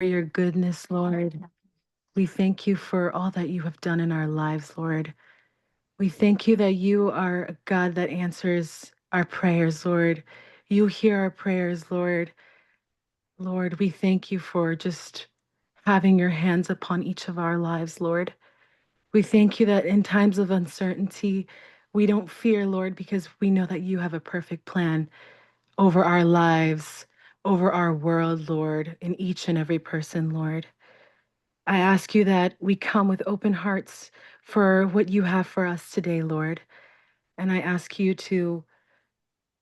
your goodness, Lord. We thank you for all that you have done in our lives, Lord. We thank you that you are a God that answers our prayers, Lord. You hear our prayers, Lord. Lord, we thank you for just having your hands upon each of our lives, Lord. We thank you that in times of uncertainty, we don't fear, Lord, because we know that you have a perfect plan over our lives, over our world, Lord, in each and every person, Lord. I ask you that we come with open hearts for what you have for us today, Lord. And I ask you to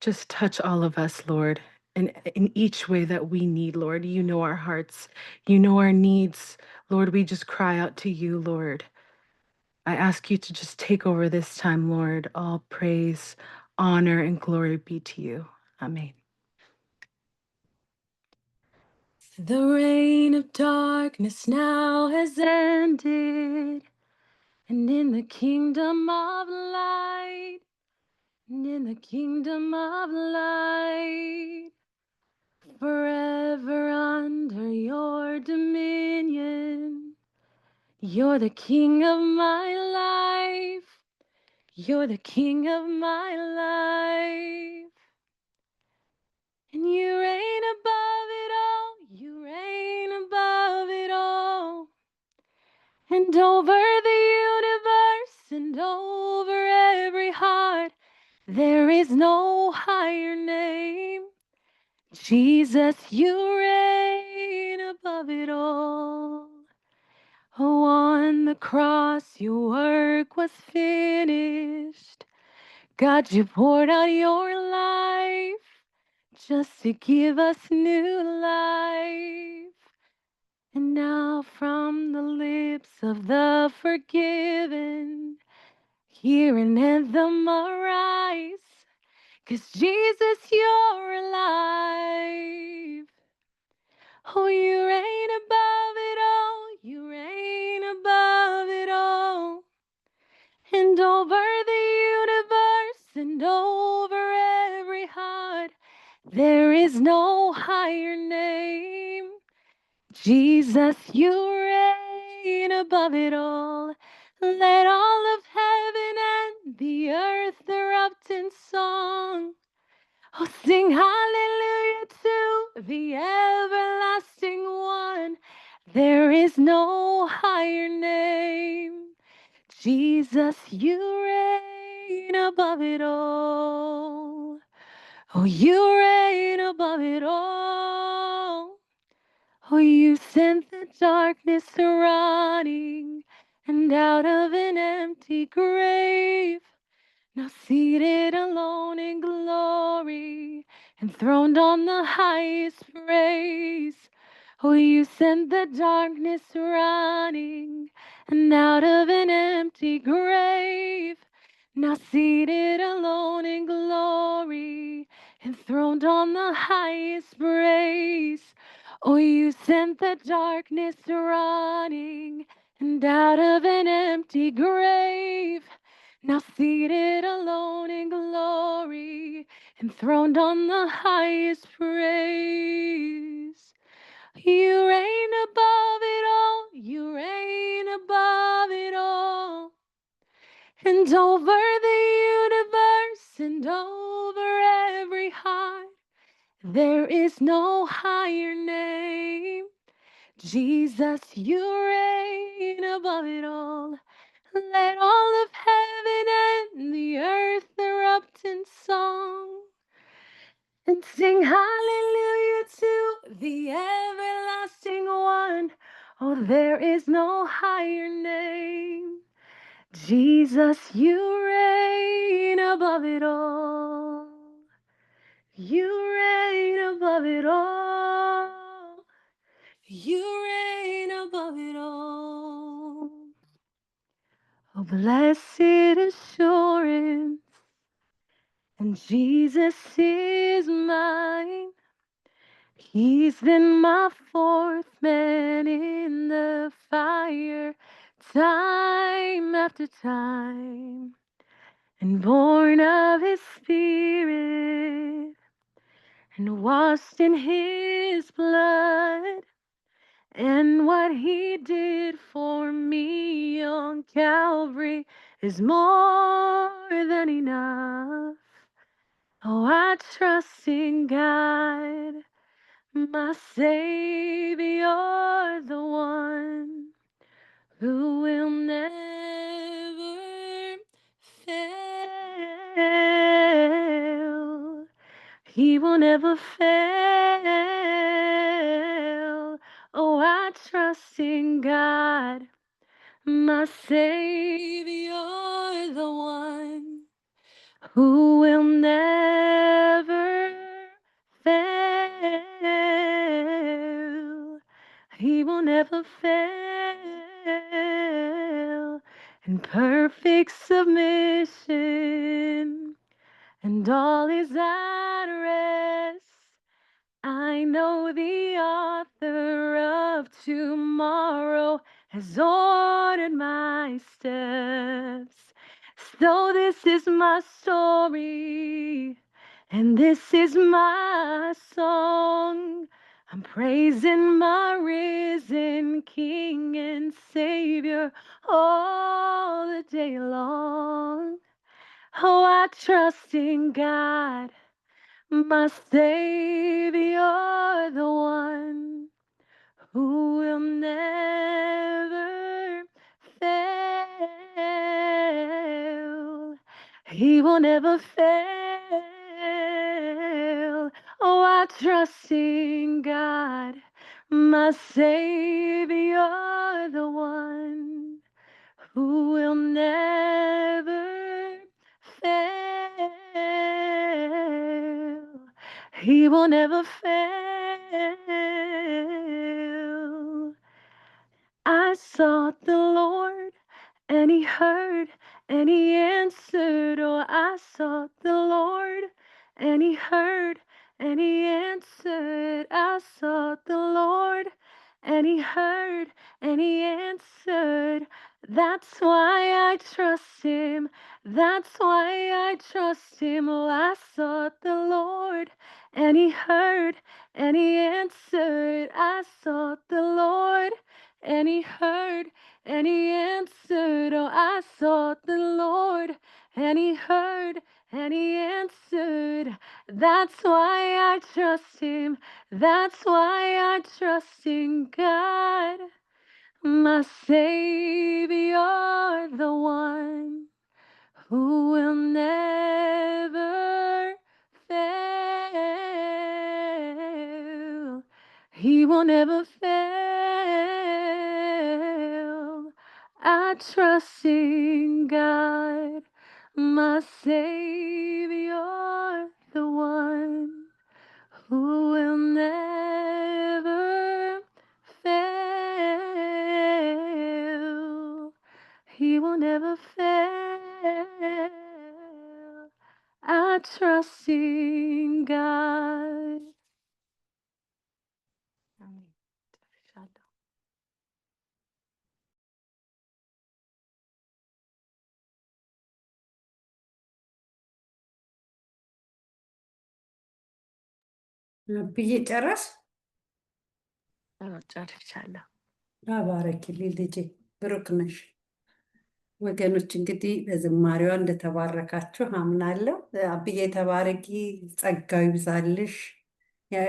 just touch all of us, Lord, in each way that we need, Lord. You know our hearts, you know our needs. Lord, we just cry out to you, Lord. I ask you to just take over this time, Lord. All praise, honor, and glory be to you. Amen. The reign of darkness now has ended, and in the kingdom of light, and in the kingdom of light, forever under your dominion. You're the king of my life. You're the king of my life. And you reign above it all. You reign above it all. And over the universe and over every heart, there is no higher name. Jesus, you reign above it all. Oh, on the cross, your work was finished. God, you poured out your life just to give us new life. And now from the lips of the forgiven, hear an anthem arise. 'Cause Jesus, you're alive. Oh, you reign above it all. You reign above it all. And over the universe and over every heart, there is no higher name. Jesus, you reign above it all. Let all of heaven and the earth erupt in song. Oh, sing hallelujah to the everlasting one. There is no higher name. Jesus, you reign above it all. Oh, you reign above it all. Oh, you sent the darkness running, and out of an empty grave, now seated alone in glory, enthroned on the highest praise. Oh, you sent the darkness running, and out of an empty grave, now seated alone in glory, enthroned on the highest praise. Oh, you sent the darkness running, and out of an empty grave, now seated alone in glory, enthroned on the highest praise. You reign above it all, you reign above it all. And over the universe and over every heart, there is no higher name. Jesus, you reign above it all. Let all of heaven and the earth erupt in song, and sing hallelujah to the everlasting one. Oh, there is no higher name. Jesus, you reign above it all. You reign above it all. You reign above it all. Oh, blessed assurance, and Jesus is mine. He's been my fourth man in the fire, time after time, and born of his spirit, and washed in his blood, And what he did for me on Calvary is more than enough. Oh, I trust in God, my Savior, the one who will never fail. He will never fail. Oh, I trust in God, my Savior, the one who will never fail. He will never fail. In perfect submission, and all is at rest. I know the author of tomorrow has ordered my steps. So this is my story, and this is my song. I'm praising my risen King and Savior all the day long. Oh, I trust in God, my Savior, the one who will never fail. He will never fail. Oh, I trust in God, my Savior, the one who will never fail. He will never fail. I sought the Lord, and he heard, and he answered. Oh, I sought the Lord, and he heard, and he answered. I sought the Lord, and he heard, and he answered. That's why I trust him. That's why I trust him. Oh, I sought the Lord, and he heard, and he answered. I sought the Lord, and he heard, and he answered. Oh, I sought the Lord, and he heard, and he answered. That's why I trust him. That's why I trust in God, my Savior, the one who will never fail. He will never fail. I trust in God, my Savior, the one who will never fail. He will never fail. I trust in God. ብዬ ጨረስ ጨርሻለሁ። ባረኪልኝ ልጄ፣ ብሩክ ነሽ። ወገኖች እንግዲህ በዝማሬዋ እንደተባረካችሁ አምናለሁ። አብዬ ተባረኪ፣ ጸጋው ይብዛልሽ፣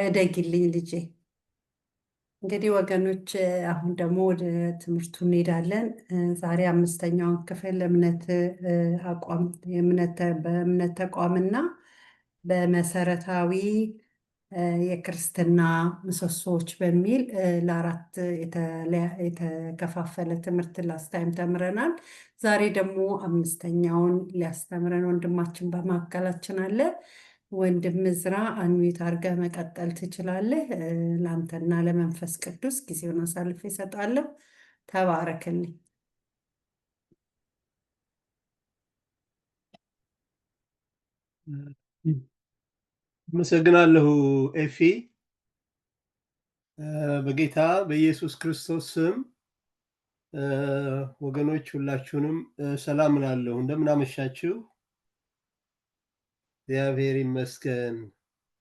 እደጊልኝ ልጄ። እንግዲህ ወገኖች አሁን ደግሞ ወደ ትምህርቱ እንሄዳለን። ዛሬ አምስተኛውን ክፍል በእምነት ተቋምና በመሰረታዊ የክርስትና ምሰሶዎች በሚል ለአራት የተከፋፈለ ትምህርት ላስታይም ተምረናል። ዛሬ ደግሞ አምስተኛውን ሊያስተምረን ወንድማችን በማካከላችን አለ። ወንድም ዕዝራ አንሚት አድርገህ መቀጠል ትችላለህ። ለአንተና ለመንፈስ ቅዱስ ጊዜውን አሳልፌ እሰጣለሁ። ተባረክልኝ። አመሰግናለሁ ኤፊ። በጌታ በኢየሱስ ክርስቶስ ስም ወገኖች ሁላችሁንም ሰላም እላለሁ። እንደምን አመሻችሁ? እግዚአብሔር ይመስገን፣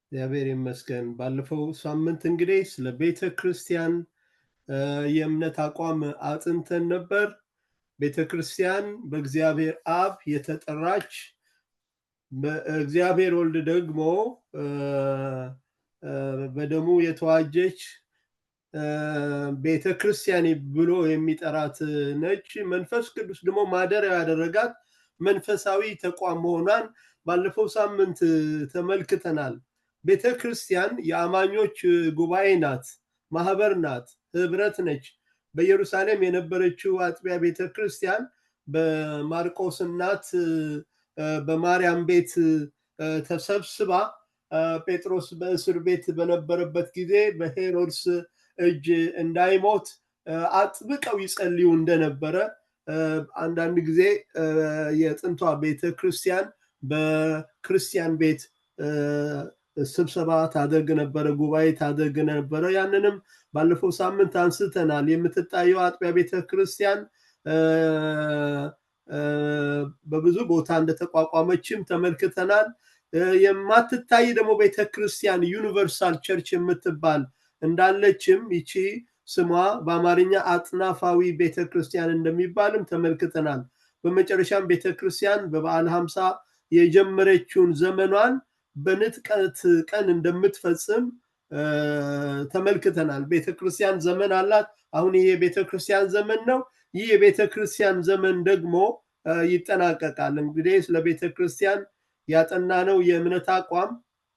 እግዚአብሔር ይመስገን። ባለፈው ሳምንት እንግዲህ ስለ ቤተ ክርስቲያን የእምነት አቋም አጥንተን ነበር። ቤተክርስቲያን በእግዚአብሔር አብ የተጠራች በእግዚአብሔር ወልድ ደግሞ በደሙ የተዋጀች ቤተክርስቲያን ብሎ የሚጠራት ነች። መንፈስ ቅዱስ ደግሞ ማደሪያ ያደረጋት መንፈሳዊ ተቋም መሆኗን ባለፈው ሳምንት ተመልክተናል። ቤተክርስቲያን የአማኞች ጉባኤ ናት፣ ማህበር ናት፣ ህብረት ነች። በኢየሩሳሌም የነበረችው አጥቢያ ቤተክርስቲያን በማርቆስ እናት በማርያም ቤት ተሰብስባ ጴጥሮስ በእስር ቤት በነበረበት ጊዜ በሄሮድስ እጅ እንዳይሞት አጥብቀው ይጸልዩ እንደነበረ አንዳንድ ጊዜ የጥንቷ ቤተክርስቲያን በክርስቲያን ቤት ስብሰባ ታደርግ ነበረ፣ ጉባኤ ታደርግ ነበረ። ያንንም ባለፈው ሳምንት አንስተናል። የምትታየው አጥቢያ ቤተክርስቲያን በብዙ ቦታ እንደተቋቋመችም ተመልክተናል። የማትታይ ደግሞ ቤተክርስቲያን ዩኒቨርሳል ቸርች የምትባል እንዳለችም ይቺ ስሟ በአማርኛ አጥናፋዊ ቤተክርስቲያን እንደሚባልም ተመልክተናል። በመጨረሻም ቤተክርስቲያን በበዓለ ሃምሳ የጀመረችውን ዘመኗን በንጥቀት ቀን እንደምትፈጽም ተመልክተናል። ቤተክርስቲያን ዘመን አላት። አሁን ይሄ የቤተክርስቲያን ዘመን ነው። ይህ የቤተክርስቲያን ዘመን ደግሞ ይጠናቀቃል። እንግዲህ ስለ ቤተክርስቲያን ያጠናነው የእምነት አቋም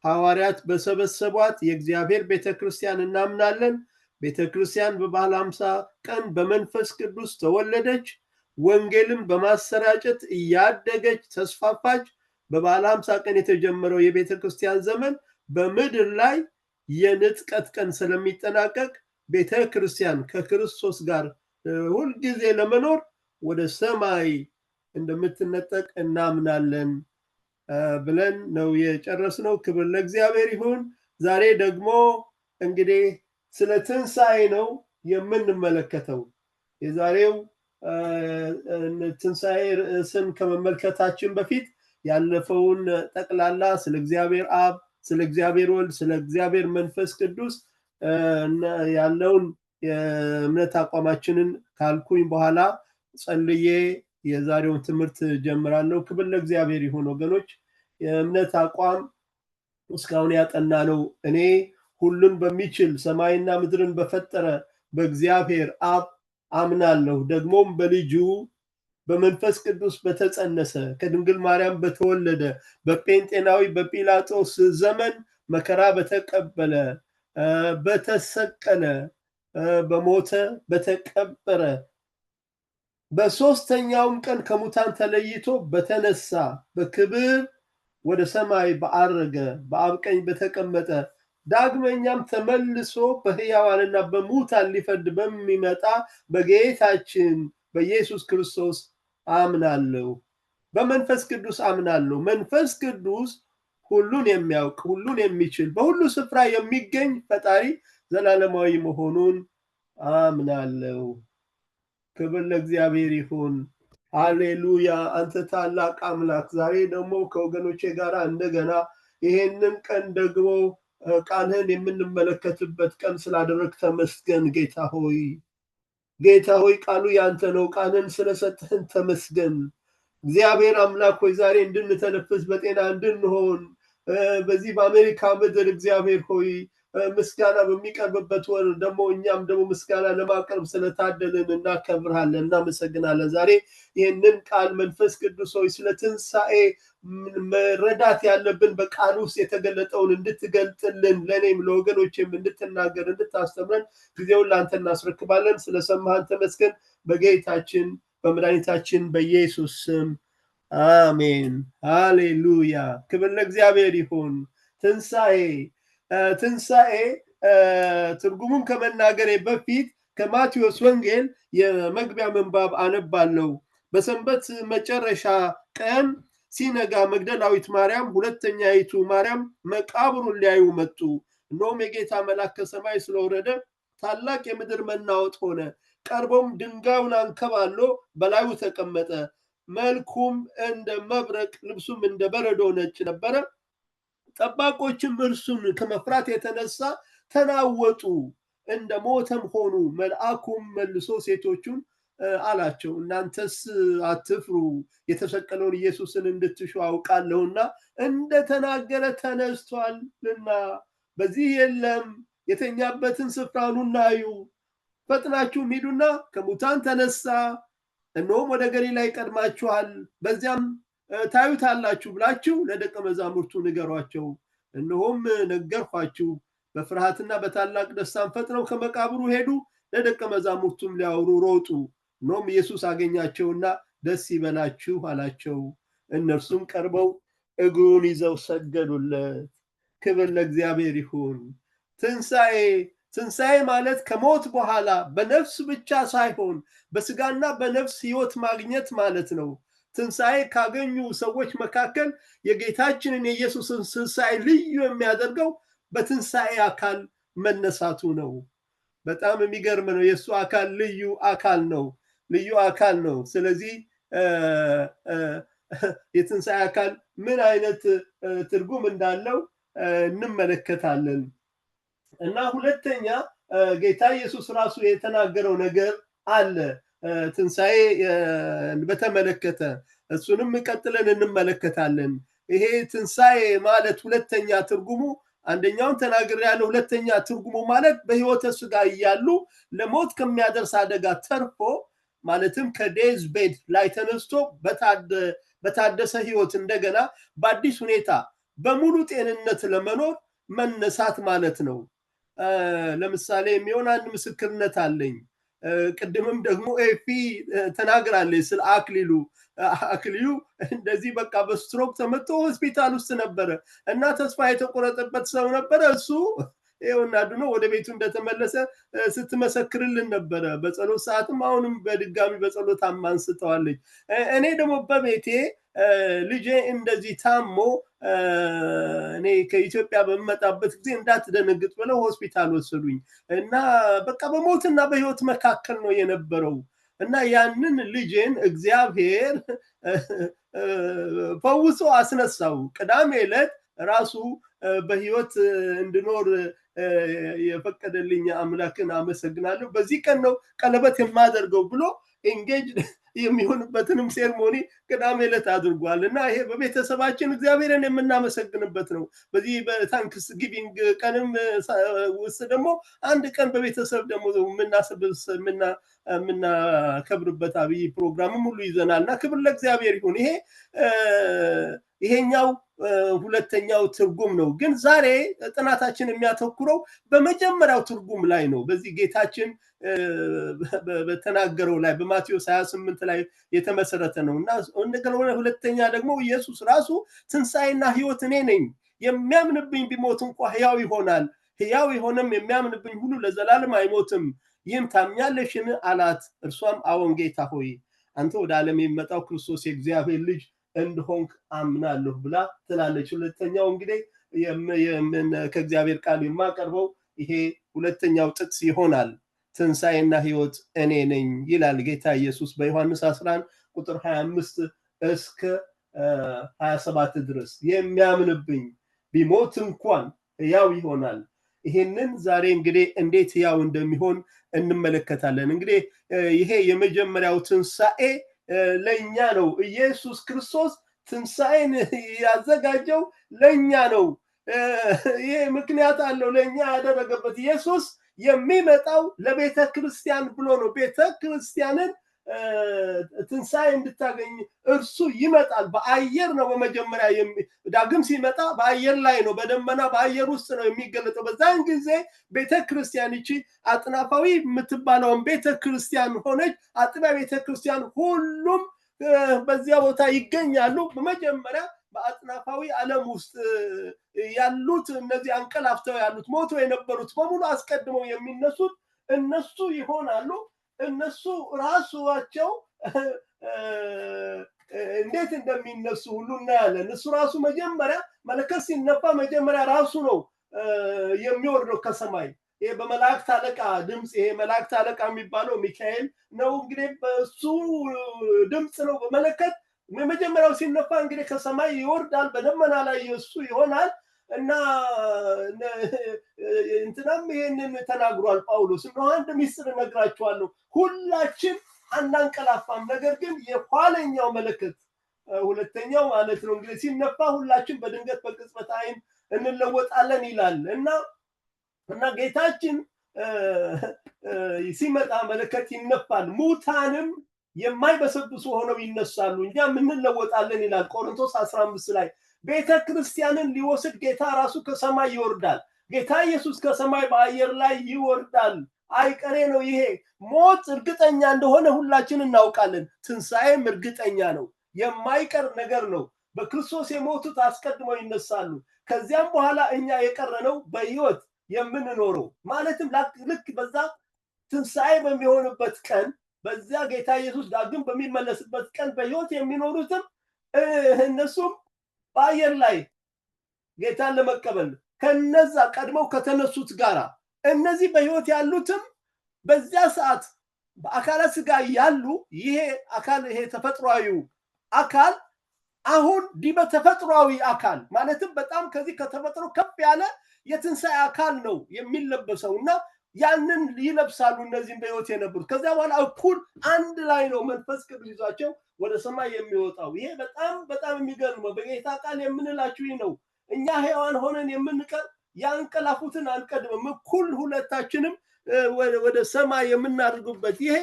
ሐዋርያት በሰበሰቧት የእግዚአብሔር ቤተክርስቲያን እናምናለን። ቤተክርስቲያን በበዓለ ሃምሳ ቀን በመንፈስ ቅዱስ ተወለደች። ወንጌልን በማሰራጨት እያደገች ተስፋፋች። በበዓለ ሃምሳ ቀን የተጀመረው የቤተክርስቲያን ዘመን በምድር ላይ የንጥቀት ቀን ስለሚጠናቀቅ ቤተክርስቲያን ከክርስቶስ ጋር ሁልጊዜ ለመኖር ወደ ሰማይ እንደምትነጠቅ እናምናለን ብለን ነው የጨረስነው። ክብር ለእግዚአብሔር ይሁን። ዛሬ ደግሞ እንግዲህ ስለ ትንሣኤ ነው የምንመለከተው። የዛሬው ትንሣኤ ርዕስን ከመመልከታችን በፊት ያለፈውን ጠቅላላ ስለ እግዚአብሔር አብ፣ ስለ እግዚአብሔር ወልድ፣ ስለ እግዚአብሔር መንፈስ ቅዱስ ያለውን የእምነት አቋማችንን ካልኩኝ በኋላ ጸልዬ የዛሬውን ትምህርት ጀምራለሁ። ክብር ለእግዚአብሔር ይሁን። ወገኖች የእምነት አቋም እስካሁን ያጠናነው እኔ ሁሉን በሚችል ሰማይና ምድርን በፈጠረ በእግዚአብሔር አብ አምናለሁ፣ ደግሞም በልጁ በመንፈስ ቅዱስ በተጸነሰ ከድንግል ማርያም በተወለደ በጴንጤናዊ በጲላጦስ ዘመን መከራ በተቀበለ በተሰቀለ በሞተ በተቀበረ በሶስተኛውም ቀን ከሙታን ተለይቶ በተነሳ በክብር ወደ ሰማይ በአረገ በአብ ቀኝ በተቀመጠ ዳግመኛም ተመልሶ በሕያዋንና በሙታን ሊፈርድ በሚመጣ በጌታችን በኢየሱስ ክርስቶስ አምናለሁ። በመንፈስ ቅዱስ አምናለሁ። መንፈስ ቅዱስ ሁሉን የሚያውቅ ሁሉን የሚችል በሁሉ ስፍራ የሚገኝ ፈጣሪ ዘላለማዊ መሆኑን አምናለሁ። ክብር ለእግዚአብሔር ይሁን። ሃሌሉያ። አንተ ታላቅ አምላክ፣ ዛሬ ደግሞ ከወገኖቼ ጋር እንደገና ይሄንን ቀን ደግሞ ቃልህን የምንመለከትበት ቀን ስላደረግ ተመስገን። ጌታ ሆይ ጌታ ሆይ ቃሉ ያንተ ነው። ቃልን ስለሰጠህን ተመስገን። እግዚአብሔር አምላክ ሆይ ዛሬ እንድንተነፍስ በጤና እንድንሆን በዚህ በአሜሪካ ምድር እግዚአብሔር ሆይ ምስጋና በሚቀርብበት ወር ደግሞ እኛም ደግሞ ምስጋና ለማቅረብ ስለታደልን እናከብርሃለን፣ እናመሰግናለን። ዛሬ ይህንን ቃል መንፈስ ቅዱስ ሆይ ስለ ትንሣኤ መረዳት ያለብን በቃል ውስጥ የተገለጠውን እንድትገልጥልን ለእኔም ለወገኖችም እንድትናገር እንድታስተምረን ጊዜውን ለአንተ እናስረክባለን። ስለሰማህን ተመስገን። በጌታችን በመድኃኒታችን በኢየሱስ ስም አሜን። ሃሌሉያ። ክብር ለእግዚአብሔር ይሁን። ትንሣኤ ትርጉሙን ከመናገሬ በፊት ከማቴዎስ ወንጌል የመግቢያ ምንባብ አነባለሁ። በሰንበት መጨረሻ ቀን ሲነጋ መግደላዊት ማርያም፣ ሁለተኛይቱ ማርያም መቃብሩን ሊያዩ መጡ። እነሆም የጌታ መልአክ ከሰማይ ስለወረደ ታላቅ የምድር መናወጥ ሆነ። ቀርቦም ድንጋዩን አንከባሎ በላዩ ተቀመጠ። መልኩም እንደ መብረቅ፣ ልብሱም እንደ በረዶ ነጭ ነበረ። ጠባቆችም እርሱን ከመፍራት የተነሳ ተናወጡ። እንደ ሞተም ሆኑ። መልአኩም መልሶ ሴቶቹን አላቸው እናንተስ አትፍሩ፣ የተሰቀለውን ኢየሱስን እንድትሹ አውቃለሁና እንደተናገረ ተነስቷልና በዚህ የለም፣ የተኛበትን ስፍራ ኑና እዩ፣ ፈጥናችሁም ሂዱና ከሙታን ተነሳ፣ እነሆም ወደ ገሊላ ይቀድማችኋል፣ በዚያም ታዩታላችሁ ብላችሁ ለደቀ መዛሙርቱ ንገሯቸው። እነሆም ነገርኳችሁ። በፍርሃትና በታላቅ ደስታም ፈጥነው ከመቃብሩ ሄዱ፣ ለደቀ መዛሙርቱም ሊያወሩ ሮጡ። እነሆም ኢየሱስ አገኛቸውና ደስ ይበላችሁ አላቸው። እነርሱም ቀርበው እግሩን ይዘው ሰገዱለት። ክብር ለእግዚአብሔር ይሁን። ትንሣኤ ማለት ከሞት በኋላ በነፍስ ብቻ ሳይሆን በስጋና በነፍስ ሕይወት ማግኘት ማለት ነው። ትንሣኤ ካገኙ ሰዎች መካከል የጌታችንን የኢየሱስን ትንሣኤ ልዩ የሚያደርገው በትንሣኤ አካል መነሳቱ ነው። በጣም የሚገርም ነው። የእሱ አካል ልዩ አካል ነው። ስለዚህ የትንሣኤ አካል ምን አይነት ትርጉም እንዳለው እንመለከታለን። እና ሁለተኛ ጌታ ኢየሱስ ራሱ የተናገረው ነገር አለ ትንሣኤ በተመለከተ፣ እሱንም ቀጥለን እንመለከታለን። ይሄ ትንሣኤ ማለት ሁለተኛ ትርጉሙ አንደኛውን ተናግሬያለሁ። ሁለተኛ ትርጉሙ ማለት በሕይወተ ሥጋ እያሉ ለሞት ከሚያደርስ አደጋ ተርፎ ማለትም ከዴዝ ቤድ ላይ ተነስቶ በታደሰ ሕይወት እንደገና በአዲስ ሁኔታ በሙሉ ጤንነት ለመኖር መነሳት ማለት ነው። ለምሳሌ የሚሆን አንድ ምስክርነት አለኝ። ቅድምም ደግሞ ኤፊ ተናግራለች ስለ አክሊሉ እንደዚህ በቃ በስትሮክ ተመቶ ሆስፒታል ውስጥ ነበረ እና ተስፋ የተቆረጠበት ሰው ነበረ። እሱ ይኸውና ድኖ ወደ ቤቱ እንደተመለሰ ስትመሰክርልን ነበረ። በጸሎት ሰዓትም አሁንም በድጋሚ በጸሎት አንስተዋለች። እኔ ደግሞ በቤቴ ልጄ እንደዚህ ታሞ እኔ ከኢትዮጵያ በመጣበት ጊዜ እንዳትደነግጥ ብለው ሆስፒታል ወሰዱኝ እና በቃ በሞትና በሕይወት መካከል ነው የነበረው እና ያንን ልጄን እግዚአብሔር ፈውሶ አስነሳው። ቅዳሜ ዕለት ራሱ በሕይወት እንድኖር የፈቀደልኝ አምላክን አመሰግናለሁ። በዚህ ቀን ነው ቀለበት የማደርገው ብሎ ኤንጌጅ የሚሆንበትንም ሴርሞኒ ቅዳሜ ዕለት አድርጓል እና ይሄ በቤተሰባችን እግዚአብሔርን የምናመሰግንበት ነው። በዚህ በታንክስ ጊቪንግ ቀንም ውስጥ ደግሞ አንድ ቀን በቤተሰብ ደግሞ የምናከብርበት አብይ ፕሮግራምም ሁሉ ይዘናል እና ክብር ለእግዚአብሔር ይሁን። ይሄኛው ሁለተኛው ትርጉም ነው። ግን ዛሬ ጥናታችን የሚያተኩረው በመጀመሪያው ትርጉም ላይ ነው። በዚህ ጌታችን በተናገረው ላይ በማቴዎስ 28 ላይ የተመሰረተ ነው እና እንደገና ሁለተኛ ደግሞ ኢየሱስ ራሱ ትንሣኤና ሕይወት እኔ ነኝ፣ የሚያምንብኝ ቢሞት እንኳ ሕያው ይሆናል፣ ሕያው የሆነም የሚያምንብኝ ሁሉ ለዘላለም አይሞትም፣ ይህም ታምኛለሽን አላት። እርሷም አዎን ጌታ ሆይ፣ አንተ ወደ ዓለም የሚመጣው ክርስቶስ የእግዚአብሔር ልጅ እንደሆንክ አምናለሁ ብላ ትላለች። ሁለተኛው እንግዲህ ከእግዚአብሔር ቃል የማቀርበው ይሄ ሁለተኛው ጥቅስ ይሆናል። ትንሣኤና ሕይወት እኔ ነኝ ይላል ጌታ ኢየሱስ በዮሐንስ 11 ቁጥር 25 እስከ 27 ድረስ። የሚያምንብኝ ቢሞት እንኳን ሕያው ይሆናል። ይሄንን ዛሬ እንግዲህ እንዴት ሕያው እንደሚሆን እንመለከታለን። እንግዲህ ይሄ የመጀመሪያው ትንሣኤ ለኛ ነው። ኢየሱስ ክርስቶስ ትንሣኤን ያዘጋጀው ለኛ ነው። ይሄ ምክንያት አለው ለኛ ያደረገበት። ኢየሱስ የሚመጣው ለቤተ ክርስቲያን ብሎ ነው። ቤተ ክርስቲያንን ትንሣኤ እንድታገኝ እርሱ ይመጣል። በአየር ነው በመጀመሪያ ዳግም ሲመጣ በአየር ላይ ነው፣ በደመና በአየር ውስጥ ነው የሚገለጠው። በዛን ጊዜ ቤተ ክርስቲያን ይቺ አጥናፋዊ የምትባለውን ቤተ ክርስቲያን ሆነች። አጥቢያ ቤተ ክርስቲያን ሁሉም በዚያ ቦታ ይገኛሉ። በመጀመሪያ በአጥናፋዊ ዓለም ውስጥ ያሉት እነዚህ አንቀላፍተው ያሉት ሞቶ የነበሩት በሙሉ አስቀድመው የሚነሱት እነሱ ይሆናሉ። እነሱ ራሳቸው እንዴት እንደሚነሱ ሁሉ እናያለን። እሱ ራሱ መጀመሪያ መለከት ሲነፋ መጀመሪያ ራሱ ነው የሚወርደው ከሰማይ። ይሄ በመላእክት አለቃ ድምፅ፣ ይሄ መላእክት አለቃ የሚባለው ሚካኤል ነው። እንግዲህ በሱ ድምፅ ነው በመለከት መጀመሪያው ሲነፋ እንግዲህ ከሰማይ ይወርዳል፣ በደመና ላይ እሱ ይሆናል። እና እንትናም ይሄንን ተናግሯል ጳውሎስ። ነው አንድ ሚስጥር እነግራችኋለሁ፣ ሁላችን አናንቀላፋም፣ ነገር ግን የኋለኛው መለከት ሁለተኛው ማለት ነው እንግዲህ ሲነፋ ሁላችን በድንገት በቅጽበት ዓይን እንለወጣለን ይላል እና ጌታችን ሲመጣ መለከት ይነፋል፣ ሙታንም የማይበሰብሱ ሆነው ይነሳሉ፣ እኛም እንለወጣለን ይላል ቆሮንቶስ 15 ላይ። ቤተ ክርስቲያንን ሊወስድ ጌታ ራሱ ከሰማይ ይወርዳል። ጌታ ኢየሱስ ከሰማይ በአየር ላይ ይወርዳል። አይቀሬ ነው ይሄ። ሞት እርግጠኛ እንደሆነ ሁላችን እናውቃለን። ትንሣኤም እርግጠኛ ነው፣ የማይቀር ነገር ነው። በክርስቶስ የሞቱት አስቀድመው ይነሳሉ። ከዚያም በኋላ እኛ የቀረነው በሕይወት የምንኖረው ማለትም ልክ በዛ ትንሣኤ በሚሆንበት ቀን፣ በዚያ ጌታ ኢየሱስ ዳግም በሚመለስበት ቀን በሕይወት የሚኖሩትም እነሱም በአየር ላይ ጌታን ለመቀበል ከነዛ ቀድመው ከተነሱት ጋራ እነዚህ በሕይወት ያሉትም በዚያ ሰዓት በአካለ ሥጋ ያሉ ይሄ አካል ይሄ ተፈጥሯዊው አካል አሁን ዲበ ተፈጥሯዊ አካል ማለትም በጣም ከዚህ ከተፈጥሮ ከፍ ያለ የትንሣኤ አካል ነው የሚለበሰው እና ያንን ይለብሳሉ እነዚህም በሕይወት የነበሩት። ከዚያ በኋላ እኩል አንድ ላይ ነው መንፈስ ቅዱስ ይዟቸው ወደ ሰማይ የሚወጣው። ይሄ በጣም በጣም የሚገርም ነው። በጌታ ቃል የምንላችሁ ይህ ነው። እኛ ሕያዋን ሆነን የምንቀር ያንቀላፉትን አንቀድምም። እኩል ሁለታችንም ወደ ሰማይ የምናደርጉበት ይሄ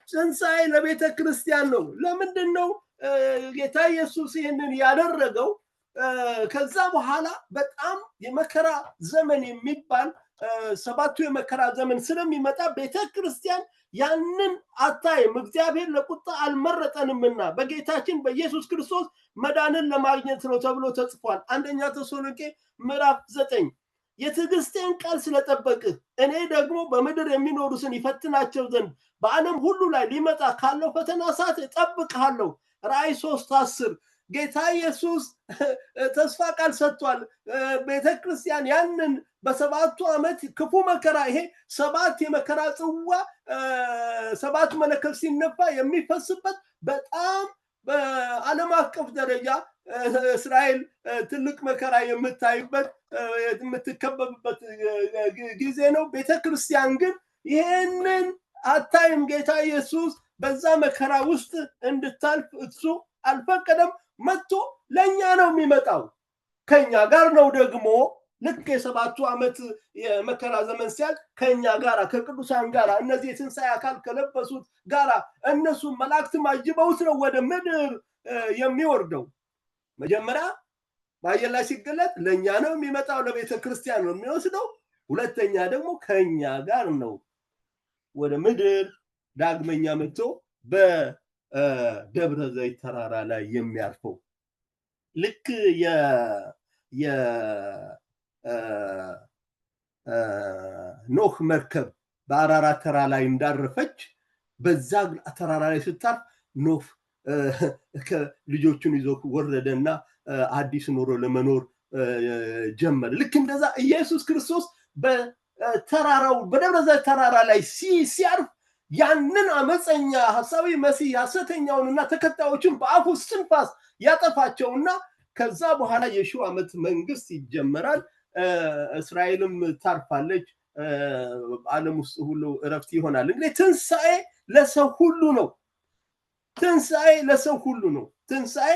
ትንሣኤ ለቤተ ክርስቲያን ነው። ለምንድን ነው ጌታ ኢየሱስ ይህንን ያደረገው? ከዛ በኋላ በጣም የመከራ ዘመን የሚባል ሰባቱ የመከራ ዘመን ስለሚመጣ ቤተ ክርስቲያን ያንን አታይም። እግዚአብሔር ለቁጣ አልመረጠንምና በጌታችን በኢየሱስ ክርስቶስ መዳንን ለማግኘት ነው ተብሎ ተጽፏል። አንደኛ ተሰሎንቄ ምዕራፍ 9 የትዕግስቴን ቃል ስለጠበቅህ እኔ ደግሞ በምድር የሚኖሩትን ይፈትናቸው ዘንድ በዓለም ሁሉ ላይ ሊመጣ ካለው ፈተና ሰዓት እጠብቅሃለሁ። ራእይ 3:10 ጌታ ኢየሱስ ተስፋ ቃል ሰጥቷል። ቤተ ክርስቲያን ያንን በሰባቱ ዓመት ክፉ መከራ ይሄ ሰባት የመከራ ጽዋ ሰባት መለከት ሲነፋ የሚፈስበት በጣም በዓለም አቀፍ ደረጃ እስራኤል ትልቅ መከራ የምታይበት የምትከበብበት ጊዜ ነው። ቤተ ክርስቲያን ግን ይሄንን አታይም። ጌታ ኢየሱስ በዛ መከራ ውስጥ እንድታልፍ እሱ አልፈቀደም። መጥቶ ለኛ ነው የሚመጣው፣ ከኛ ጋር ነው ደግሞ ልክ የሰባቱ ዓመት የመከራ ዘመን ሲያል ከኛ ጋራ ከቅዱሳን ጋራ እነዚህ የትንሣኤ አካል ከለበሱት ጋራ እነሱ መላእክትም አጅበውት ነው ወደ ምድር የሚወርደው። መጀመሪያ በአየር ላይ ሲገለጥ ለኛ ነው የሚመጣው፣ ለቤተ ክርስቲያን ነው የሚወስደው። ሁለተኛ ደግሞ ከኛ ጋር ነው ወደ ምድር ዳግመኛ መጥቶ በደብረ ዘይት ተራራ ላይ የሚያርፈው። ልክ ኖህ መርከብ በአራራት ተራራ ላይ እንዳረፈች በዛ ተራራ ላይ ስታርፍ ኖህ ልጆቹን ይዞ ወረደና አዲስ ኑሮ ለመኖር ጀመረ። ልክ እንደዛ ኢየሱስ ክርስቶስ በተራራው በደብረ ዘይት ተራራ ላይ ሲያርፍ ያንን አመፀኛ ሐሳዊ መሲህ ሐሰተኛውንና ተከታዮችን በአፉ እስትንፋስ ያጠፋቸውና ከዛ በኋላ የሺው ዓመት መንግስት ይጀመራል። እስራኤልም ታርፋለች። ዓለም ውስጥ ሁሉ እረፍት ይሆናል። እንግዲህ ትንሣኤ ለሰው ሁሉ ነው። ትንሣኤ ለሰው ሁሉ ነው። ትንሣኤ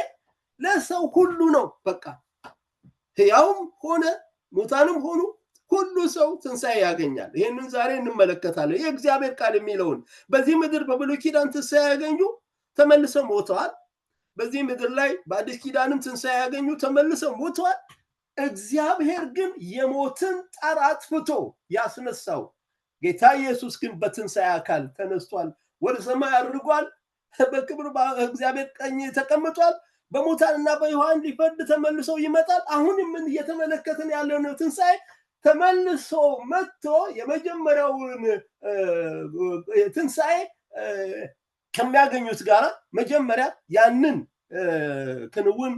ለሰው ሁሉ ነው። በቃ ሕያውም ሆነ ሙታንም ሆኑ ሁሉ ሰው ትንሣኤ ያገኛል። ይህንን ዛሬ እንመለከታለን። የእግዚአብሔር ቃል የሚለውን በዚህ ምድር በብሉይ ኪዳን ትንሣኤ ያገኙ ተመልሰው ሞተዋል። በዚህ ምድር ላይ በአዲስ ኪዳንም ትንሣኤ ያገኙ ተመልሰው ሞተዋል። እግዚአብሔር ግን የሞትን ጣር አጥፍቶ ያስነሳው ጌታ ኢየሱስ ግን በትንሣኤ አካል ተነስቷል፣ ወደ ሰማይ አድርጓል፣ በክብር እግዚአብሔር ቀኝ ተቀምጧል። በሙታንና በሕያዋን ሊፈርድ ተመልሶ ይመጣል። አሁን ምን እየተመለከትን ያለው ነው? ትንሣኤ ተመልሶ መጥቶ የመጀመሪያውን ትንሣኤ ከሚያገኙት ጋር መጀመሪያ ያንን ክንውን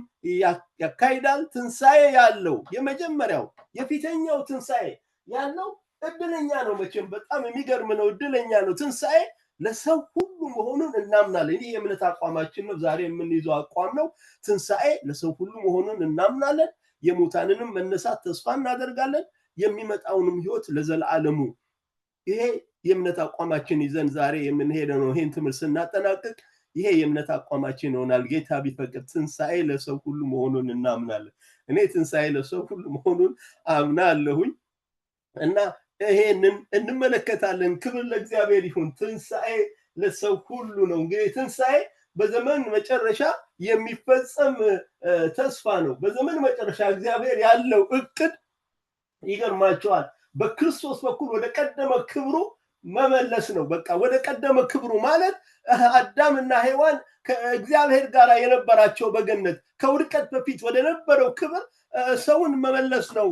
ያካሂዳል። ትንሣኤ ያለው የመጀመሪያው የፊተኛው ትንሣኤ ያለው እድለኛ ነው። መቼም በጣም የሚገርም ነው። እድለኛ ነው። ትንሣኤ ለሰው ሁሉ መሆኑን እናምናለን። ይህ የእምነት አቋማችን ነው። ዛሬ የምንይዘው አቋም ነው። ትንሣኤ ለሰው ሁሉ መሆኑን እናምናለን። የሙታንንም መነሳት ተስፋ እናደርጋለን፣ የሚመጣውንም ሕይወት ለዘላለሙ። ይሄ የእምነት አቋማችን ይዘን ዛሬ የምንሄደው ነው። ይሄን ትምህርት ስናጠናቅቅ ይሄ የእምነት አቋማችን ይሆናል። ጌታ ቢፈቅድ ትንሣኤ ለሰው ሁሉ መሆኑን እናምናለን። እኔ ትንሣኤ ለሰው ሁሉ መሆኑን አምናለሁኝ እና ይሄንን እንመለከታለን። ክብር ለእግዚአብሔር ይሁን። ትንሣኤ ለሰው ሁሉ ነው። እንግዲህ ትንሣኤ በዘመን መጨረሻ የሚፈጸም ተስፋ ነው። በዘመን መጨረሻ እግዚአብሔር ያለው እቅድ ይገርማቸዋል። በክርስቶስ በኩል ወደ ቀደመ ክብሩ መመለስ ነው። በቃ ወደ ቀደመ ክብሩ ማለት አዳምና ሔዋን ከእግዚአብሔር ጋር የነበራቸው በገነት ከውድቀት በፊት ወደ ነበረው ክብር ሰውን መመለስ ነው።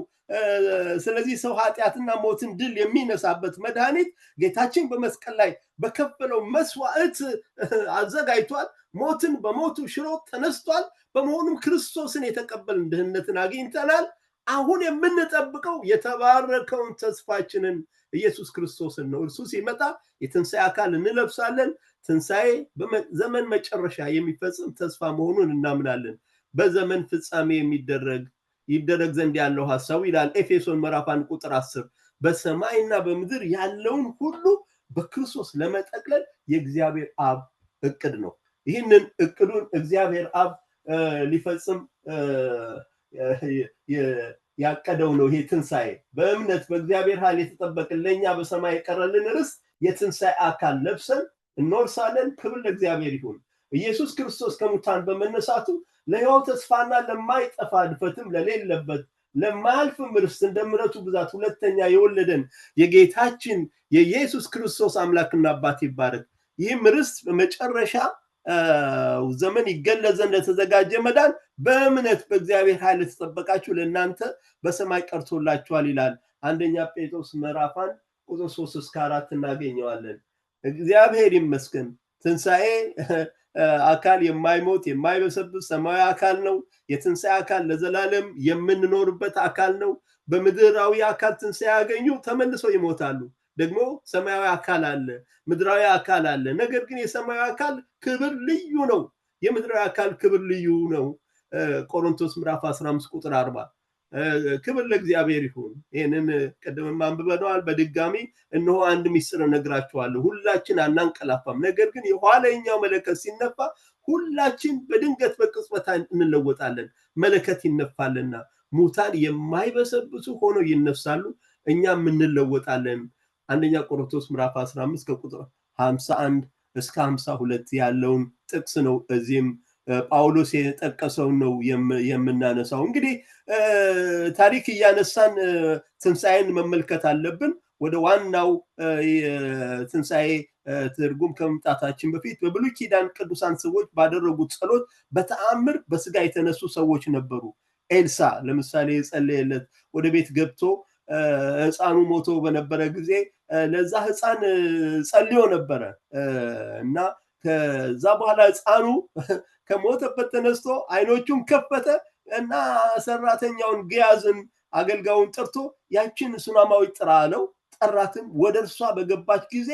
ስለዚህ ሰው ኃጢአትና ሞትን ድል የሚነሳበት መድኃኒት ጌታችን በመስቀል ላይ በከፈለው መስዋዕት አዘጋጅቷል። ሞትን በሞቱ ሽሮ ተነስቷል። በመሆኑም ክርስቶስን የተቀበልን ድህነትን አግኝተናል። አሁን የምንጠብቀው የተባረከውን ተስፋችንን ኢየሱስ ክርስቶስን ነው። እርሱ ሲመጣ የትንሣኤ አካል እንለብሳለን። ትንሣኤ በዘመን መጨረሻ የሚፈጽም ተስፋ መሆኑን እናምናለን። በዘመን ፍጻሜ ይደረግ ዘንድ ያለው ሐሳቡ ይላል ኤፌሶን ምዕራፍ 1 ቁጥር 10 በሰማይና በምድር ያለውን ሁሉ በክርስቶስ ለመጠቅለል የእግዚአብሔር አብ እቅድ ነው። ይህንን እቅዱን እግዚአብሔር አብ ሊፈጽም ያቀደው ነው። ይሄ ትንሣኤ በእምነት በእግዚአብሔር ኃይል የተጠበቅን ለእኛ በሰማይ የቀረልን ርስት የትንሣኤ አካል ለብሰን እንወርሳለን። ክብር ለእግዚአብሔር ይሁን። ኢየሱስ ክርስቶስ ከሙታን በመነሳቱ ለሕያው ተስፋና ለማይጠፋ እድፈትም ለሌለበት ለማያልፍም ርስት እንደ ምሕረቱ ብዛት ሁለተኛ የወለደን የጌታችን የኢየሱስ ክርስቶስ አምላክና አባት ይባረክ። ይህም ርስት በመጨረሻ ዘመን ይገለጽ ዘንድ ለተዘጋጀ መዳን በእምነት በእግዚአብሔር ኃይል የተጠበቃችሁ ለእናንተ በሰማይ ቀርቶላችኋል ይላል አንደኛ ጴጥሮስ ምዕራፍ 1 ቁጥር 3 እስከ 4 እናገኘዋለን። እግዚአብሔር ይመስገን። ትንሣኤ አካል የማይሞት የማይበሰብስ ሰማያዊ አካል ነው። የትንሣኤ አካል ለዘላለም የምንኖርበት አካል ነው። በምድራዊ አካል ትንሣኤ ያገኙ ተመልሰው ይሞታሉ። ደግሞ ሰማያዊ አካል አለ፣ ምድራዊ አካል አለ። ነገር ግን የሰማያዊ አካል ክብር ልዩ ነው፣ የምድራዊ አካል ክብር ልዩ ነው። ቆሮንቶስ ምዕራፍ 15 ቁጥር 40 ክብር ለእግዚአብሔር ይሁን። ይህንን ቀደም አንብበነዋል። በድጋሚ እነሆ አንድ ምስጢር እነግራችኋለሁ፣ ሁላችን አናንቀላፋም፣ ነገር ግን የኋለኛው መለከት ሲነፋ ሁላችን በድንገት በቅጽበት እንለወጣለን። መለከት ይነፋልና ሙታን የማይበሰብሱ ሆነው ይነሳሉ፣ እኛም እንለወጣለን። አንደኛ ቆሮንቶስ ምዕራፍ 15 ከቁጥር 51 እስከ 52 ያለውን ጥቅስ ነው። እዚህም ጳውሎስ የጠቀሰውን ነው የምናነሳው። እንግዲህ ታሪክ እያነሳን ትንሣኤን መመልከት አለብን። ወደ ዋናው ትንሣኤ ትርጉም ከመምጣታችን በፊት በብሉይ ኪዳን ቅዱሳን ሰዎች ባደረጉት ጸሎት በተአምር በስጋ የተነሱ ሰዎች ነበሩ። ኤልሳ ለምሳሌ የጸለየለት ወደ ቤት ገብቶ ሕፃኑ ሞቶ በነበረ ጊዜ ለዛ ሕፃን ጸልዮ ነበረ እና ከዛ በኋላ ሕፃኑ ከሞተበት ተነስቶ አይኖቹን ከፈተ እና ሰራተኛውን ግያዝን አገልጋዩን ጠርቶ ያችን ሱናማዊት ጥራ አለው። ጠራትም። ወደ እርሷ በገባች ጊዜ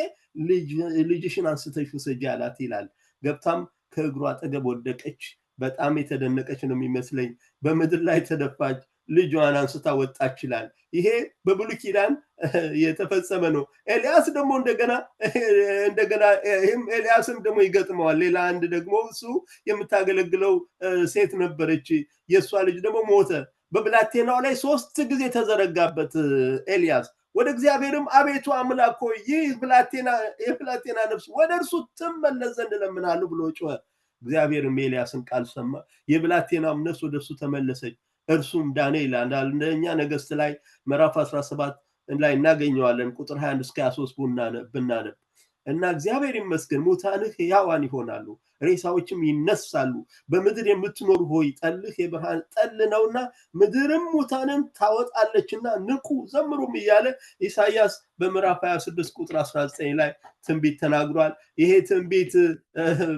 ልጅሽን አንስተሽ ውሰጂ አላት ይላል። ገብታም ከእግሩ አጠገብ ወደቀች። በጣም የተደነቀች ነው የሚመስለኝ። በምድር ላይ ተደፋች፣ ልጇን አንስታ ወጣች ይላል። ይሄ በብሉይ ኪዳን የተፈጸመ ነው። ኤልያስ ደግሞ እንደገና ኤልያስም ደግሞ ይገጥመዋል። ሌላ አንድ ደግሞ እሱ የምታገለግለው ሴት ነበረች። የእሷ ልጅ ደግሞ ሞተ። በብላቴናው ላይ 3 ጊዜ ተዘረጋበት ኤልያስ። ወደ እግዚአብሔርም አቤቱ አምላክ ሆይ ይህ የብላቴና ነፍስ ወደ እርሱ ትመለስ ዘንድ እለምናለሁ ብሎ ጮኸ። እግዚአብሔርም ኤልያስን ቃል ሰማ። የብላቴናም ነፍስ ወደ እርሱ ተመለሰች፣ እርሱም ዳነ ይላል። አንደኛ ነገሥት ላይ ምዕራፍ 17 ላይ እናገኘዋለን። ቁጥር 21 እስከ 23 ብናነብ እና እግዚአብሔር ይመስገን ሙታንህ ሕያዋን ይሆናሉ፣ ሬሳዎችም ይነሳሉ። በምድር የምትኖሩ ሆይ ጠልህ የብርሃን ጠል ነውና ምድርም ሙታንን ታወጣለችና ንቁ ዘምሩም እያለ ኢሳይያስ በምዕራፍ 26 ቁጥር 19 ላይ ትንቢት ተናግሯል። ይሄ ትንቢት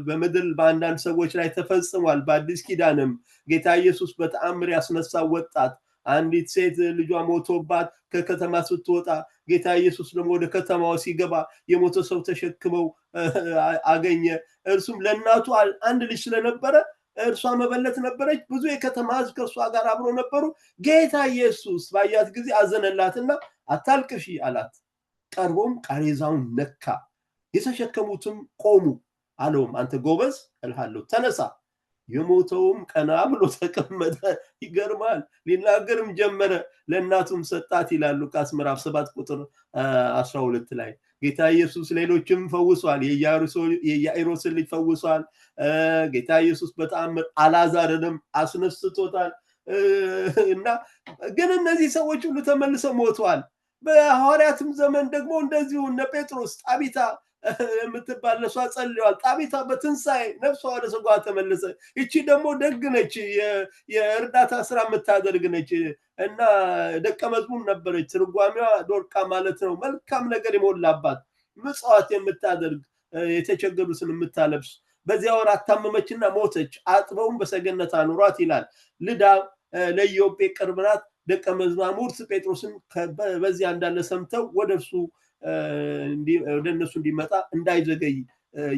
በምድር በአንዳንድ ሰዎች ላይ ተፈጽሟል። በአዲስ ኪዳንም ጌታ ኢየሱስ በተአምር ያስነሳው ወጣት አንዲት ሴት ልጇ ሞቶባት ከከተማ ስትወጣ ጌታ ኢየሱስ ደግሞ ወደ ከተማው ሲገባ የሞተ ሰው ተሸክመው አገኘ። እርሱም ለእናቱ አንድ ልጅ ስለነበረ እርሷ መበለት ነበረች። ብዙ የከተማ ሕዝብ ከእርሷ ጋር አብሮ ነበሩ። ጌታ ኢየሱስ ባያት ጊዜ አዘነላትና አታልቅሺ አላት። ቀርቦም ቃሬዛውን ነካ፣ የተሸከሙትም ቆሙ። አለውም አንተ ጎበዝ እልሃለሁ ተነሳ። የሞተውም ቀና ብሎ ተቀመጠ። ይገርማል። ሊናገርም ጀመረ። ለእናቱም ሰጣት ይላል ሉቃስ ምዕራፍ 7 ቁጥር 12 ላይ። ጌታ ኢየሱስ ሌሎችም ፈውሷል። የኢያኢሮስን ልጅ ፈውሷል። ጌታ ኢየሱስ በተአምር አልዓዛርንም አስነስቶታል። እና ግን እነዚህ ሰዎች ሁሉ ተመልሰው ሞተዋል። በሐዋርያትም ዘመን ደግሞ እንደዚሁ እነ ጴጥሮስ ጣቢታ የምትባል ለሷ ጸልየዋል። ጣቢታ በትንሣኤ ነፍሷ ወደ ስጋ ተመለሰ። ይቺ ደግሞ ደግ ነች፣ የእርዳታ ስራ የምታደርግ ነች እና ደቀ መዝሙር ነበረች። ትርጓሜዋ ዶርቃ ማለት ነው። መልካም ነገር የሞላባት ምጽዋት የምታደርግ የተቸገሩትን የምታለብስ። በዚያ ወራት ታመመችና ሞተች። አጥበውም በሰገነት አኑሯት ይላል። ልዳ ለኢዮጴ ቅርብ ናት። ደቀ መዛሙርት ጴጥሮስን በዚያ እንዳለ ሰምተው ወደ እነሱ እንዲመጣ እንዳይዘገይ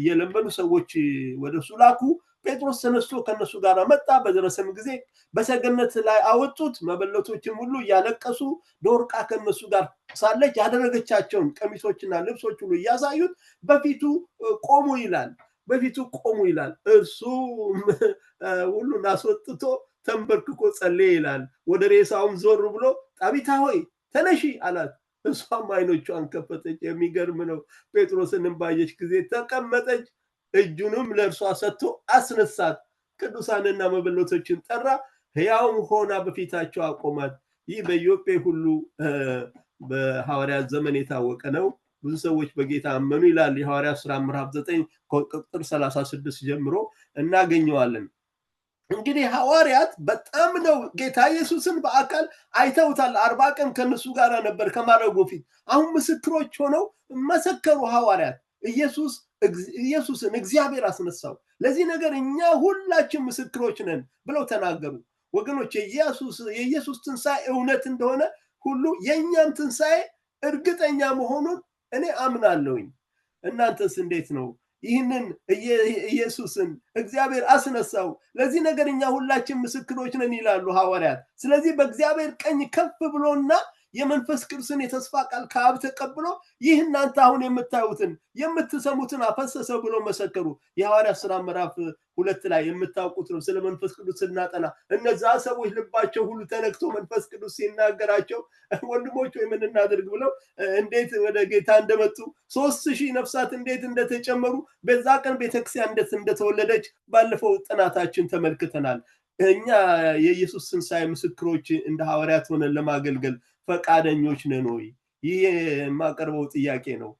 የለመኑ ሰዎች ወደ እሱ ላኩ። ጴጥሮስ ተነስቶ ከነሱ ጋር መጣ። በደረሰም ጊዜ በሰገነት ላይ አወጡት። መበለቶችም ሁሉ እያለቀሱ ዶርቃ ከነሱ ጋር ሳለች ያደረገቻቸውን ቀሚሶችና ልብሶች ሁሉ እያሳዩት በፊቱ ቆሙ ይላል። በፊቱ ቆሙ ይላል። እርሱ ሁሉን አስወጥቶ ተንበርክኮ ጸለየ ይላል። ወደ ሬሳውም ዞር ብሎ ጣቢታ ሆይ ተነሺ አላት። እሷም አይኖቿን ከፈተች። የሚገርም ነው። ጴጥሮስንም ባየች ጊዜ ተቀመጠች። እጁንም ለእርሷ ሰጥቶ አስነሳት። ቅዱሳንና መበለቶችን ጠራ። ሕያውም ሆና በፊታቸው አቆማት። ይህ በኢዮጴ ሁሉ በሐዋርያት ዘመን የታወቀ ነው። ብዙ ሰዎች በጌታ አመኑ ይላል። የሐዋርያት ሥራ ምዕራፍ 9 ቁጥር 36 ጀምሮ እናገኘዋለን። እንግዲህ ሐዋርያት በጣም ነው ጌታ ኢየሱስን በአካል አይተውታል። 40 ቀን ከነሱ ጋር ነበር ከማድረጉ ፊት። አሁን ምስክሮች ሆነው መሰከሩ። ሐዋርያት ኢየሱስን እግዚአብሔር አስነሳው፣ ለዚህ ነገር እኛ ሁላችን ምስክሮች ነን ብለው ተናገሩ። ወገኖች የኢየሱስ ትንሣኤ እውነት እንደሆነ ሁሉ የእኛም ትንሣኤ እርግጠኛ መሆኑን እኔ አምናለሁኝ። እናንተስ እንዴት ነው? ይህንን ኢየሱስን እግዚአብሔር አስነሳው፣ ለዚህ ነገር እኛ ሁላችን ምስክሮች ነን ይላሉ ሐዋርያት። ስለዚህ በእግዚአብሔር ቀኝ ከፍ ብሎና የመንፈስ ቅዱስን የተስፋ ቃል ከአብ ተቀብሎ ይህ እናንተ አሁን የምታዩትን የምትሰሙትን አፈሰሰ ብሎ መሰከሩ። የሐዋርያት ሥራ ምዕራፍ 2 ላይ የምታውቁት ነው። ስለ መንፈስ ቅዱስ ስናጠና እነዛ ሰዎች ልባቸው ሁሉ ተነክቶ መንፈስ ቅዱስ ሲናገራቸው ወንድሞች ወይ ምን እናድርግ ብለው እንዴት ወደ ጌታ እንደመጡ 3000 ነፍሳት እንዴት እንደተጨመሩ በዛ ቀን ቤተክርስቲያን እንዴት እንደተወለደች ባለፈው ጥናታችን ተመልክተናል። እኛ የኢየሱስ ትንሣኤ ምስክሮች እንደ ሐዋርያት ሆነን ለማገልገል ፈቃደኞች ነን ወይ? ይህ የማቀርበው ጥያቄ ነው።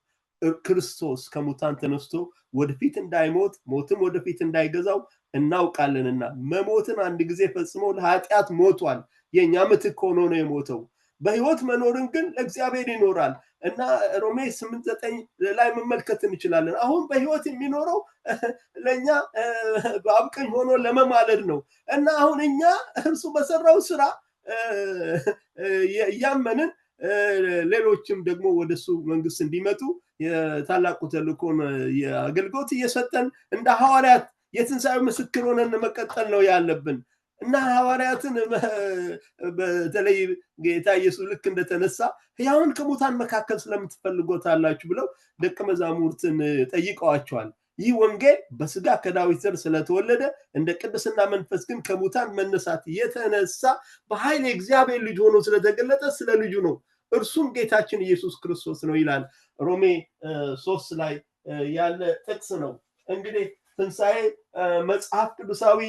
ክርስቶስ ከሙታን ተነስቶ ወደፊት እንዳይሞት ሞትም ወደፊት እንዳይገዛው እናውቃለንና መሞትን አንድ ጊዜ ፈጽሞ ለኃጢአት ሞቷል። የኛ ምትክ ሆኖ ነው የሞተው። በህይወት መኖርን ግን ለእግዚአብሔር ይኖራል እና ሮሜ 8:9 ላይ መመልከት እንችላለን። አሁን በህይወት የሚኖረው ለኛ በአብ ቀኝ ሆኖ ለመማለድ ነው እና አሁን እኛ እርሱ በሰራው ስራ ያመንን ሌሎችም ደግሞ ወደሱ መንግስት እንዲመጡ የታላቁ ተልእኮን የአገልግሎት እየሰጠን እንደ ሐዋርያት የትንሣኤ ምስክር ሆነን መቀጠል ነው ያለብን እና ሐዋርያትን በተለይ ጌታ ኢየሱስ ልክ እንደተነሳ ሕያውን ከሙታን መካከል ስለምትፈልጉታላችሁ ብለው ደቀ መዛሙርትን ጠይቀዋቸዋል። ይህ ወንጌል በስጋ ከዳዊት ዘር ስለተወለደ እንደ ቅድስና መንፈስ ግን ከሙታን መነሳት የተነሳ በኃይል የእግዚአብሔር ልጅ ሆኖ ስለተገለጠ ስለ ልጁ ነው። እርሱም ጌታችን ኢየሱስ ክርስቶስ ነው ይላል። ሮሜ 3 ላይ ያለ ጥቅስ ነው። እንግዲህ ትንሣኤ መጽሐፍ ቅዱሳዊ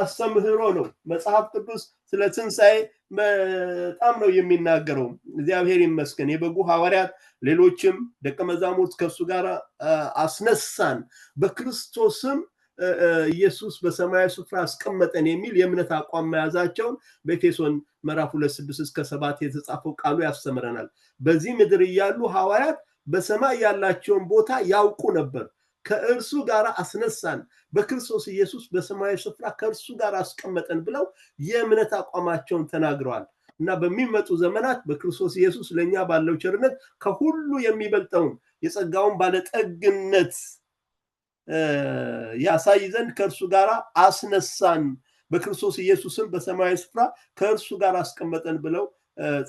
አስተምህሮ ነው። መጽሐፍ ቅዱስ ስለ ትንሣኤ በጣም ነው የሚናገረው። እግዚአብሔር ይመስገን። የበጉ ሐዋርያት ሌሎችም ደቀ መዛሙርት ከሱ ጋር አስነሳን፣ በክርስቶስም ኢየሱስ በሰማያዊ ስፍራ አስቀመጠን የሚል የእምነት አቋም መያዛቸውን በኤፌሶን ምዕራፍ 2:6-7 የተጻፈው ቃሉ ያስተምረናል። በዚህ ምድር እያሉ ሐዋርያት በሰማይ ያላቸውን ቦታ ያውቁ ነበር። ከእርሱ ጋር አስነሳን፣ በክርስቶስ ኢየሱስ በሰማያዊ ስፍራ ከእርሱ ጋር አስቀመጠን ብለው የእምነት አቋማቸውን ተናግረዋል እና በሚመጡ ዘመናት በክርስቶስ ኢየሱስ ለኛ ባለው ቸርነት ከሁሉ የሚበልጠውን የጸጋውን ባለጠግነት ያሳይ ዘንድ ከእርሱ ጋር አስነሳን፣ በክርስቶስ ኢየሱስም በሰማያዊ ስፍራ ከእርሱ ጋር አስቀመጠን ብለው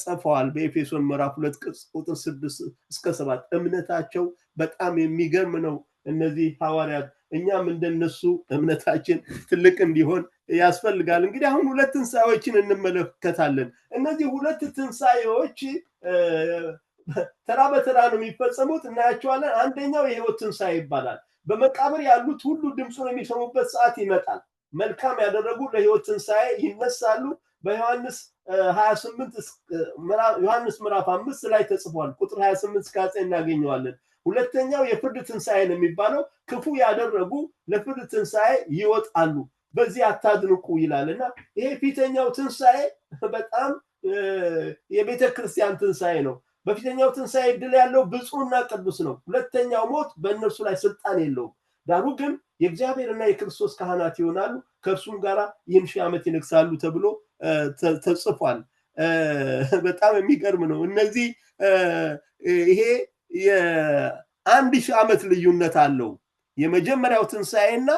ጽፈዋል። በኤፌሶን ምዕራፍ 2 ቁጥር 6 እስከ 7 እምነታቸው በጣም የሚገርም ነው እነዚህ ሐዋርያት። እኛም እንደነሱ እምነታችን ትልቅ እንዲሆን ያስፈልጋል። እንግዲህ አሁን ሁለት ትንሣኤዎችን እንመለከታለን። እነዚህ ሁለት ትንሣኤዎች ተራ በተራ ነው የሚፈጸሙት፣ እናያቸዋለን። አንደኛው የሕይወት ትንሣኤ ይባላል። በመቃብር ያሉት ሁሉ ድምፁን የሚሰሙበት ሰዓት ይመጣል። መልካም ያደረጉ ለሕይወት ትንሣኤ ይነሳሉ። በዮሐንስ 28 ዮሐንስ ምዕራፍ 5 ላይ ተጽፏል። ቁጥር 28 እስከ 9 እናገኘዋለን። ሁለተኛው የፍርድ ትንሣኤ ነው የሚባለው። ክፉ ያደረጉ ለፍርድ ትንሣኤ ይወጣሉ፣ በዚህ አታድንቁ ይላልና ይሄ ፊተኛው ትንሣኤ በጣም የቤተ ክርስቲያን ትንሣኤ ነው። በፊተኛው ትንሣኤ ድል ያለው ብፁዕና ቅዱስ ነው። ሁለተኛው ሞት በእነርሱ ላይ ስልጣን የለውም። ዳሩ ግን የእግዚአብሔርና የክርስቶስ ካህናት ይሆናሉ፣ ከእርሱም ጋር ይህን 1000 ዓመት ይነግሳሉ ተብሎ ተጽፏል። በጣም የሚገርም ነው። እነዚህ ይሄ የ1000 ዓመት ልዩነት አለው። የመጀመሪያው ትንሣኤና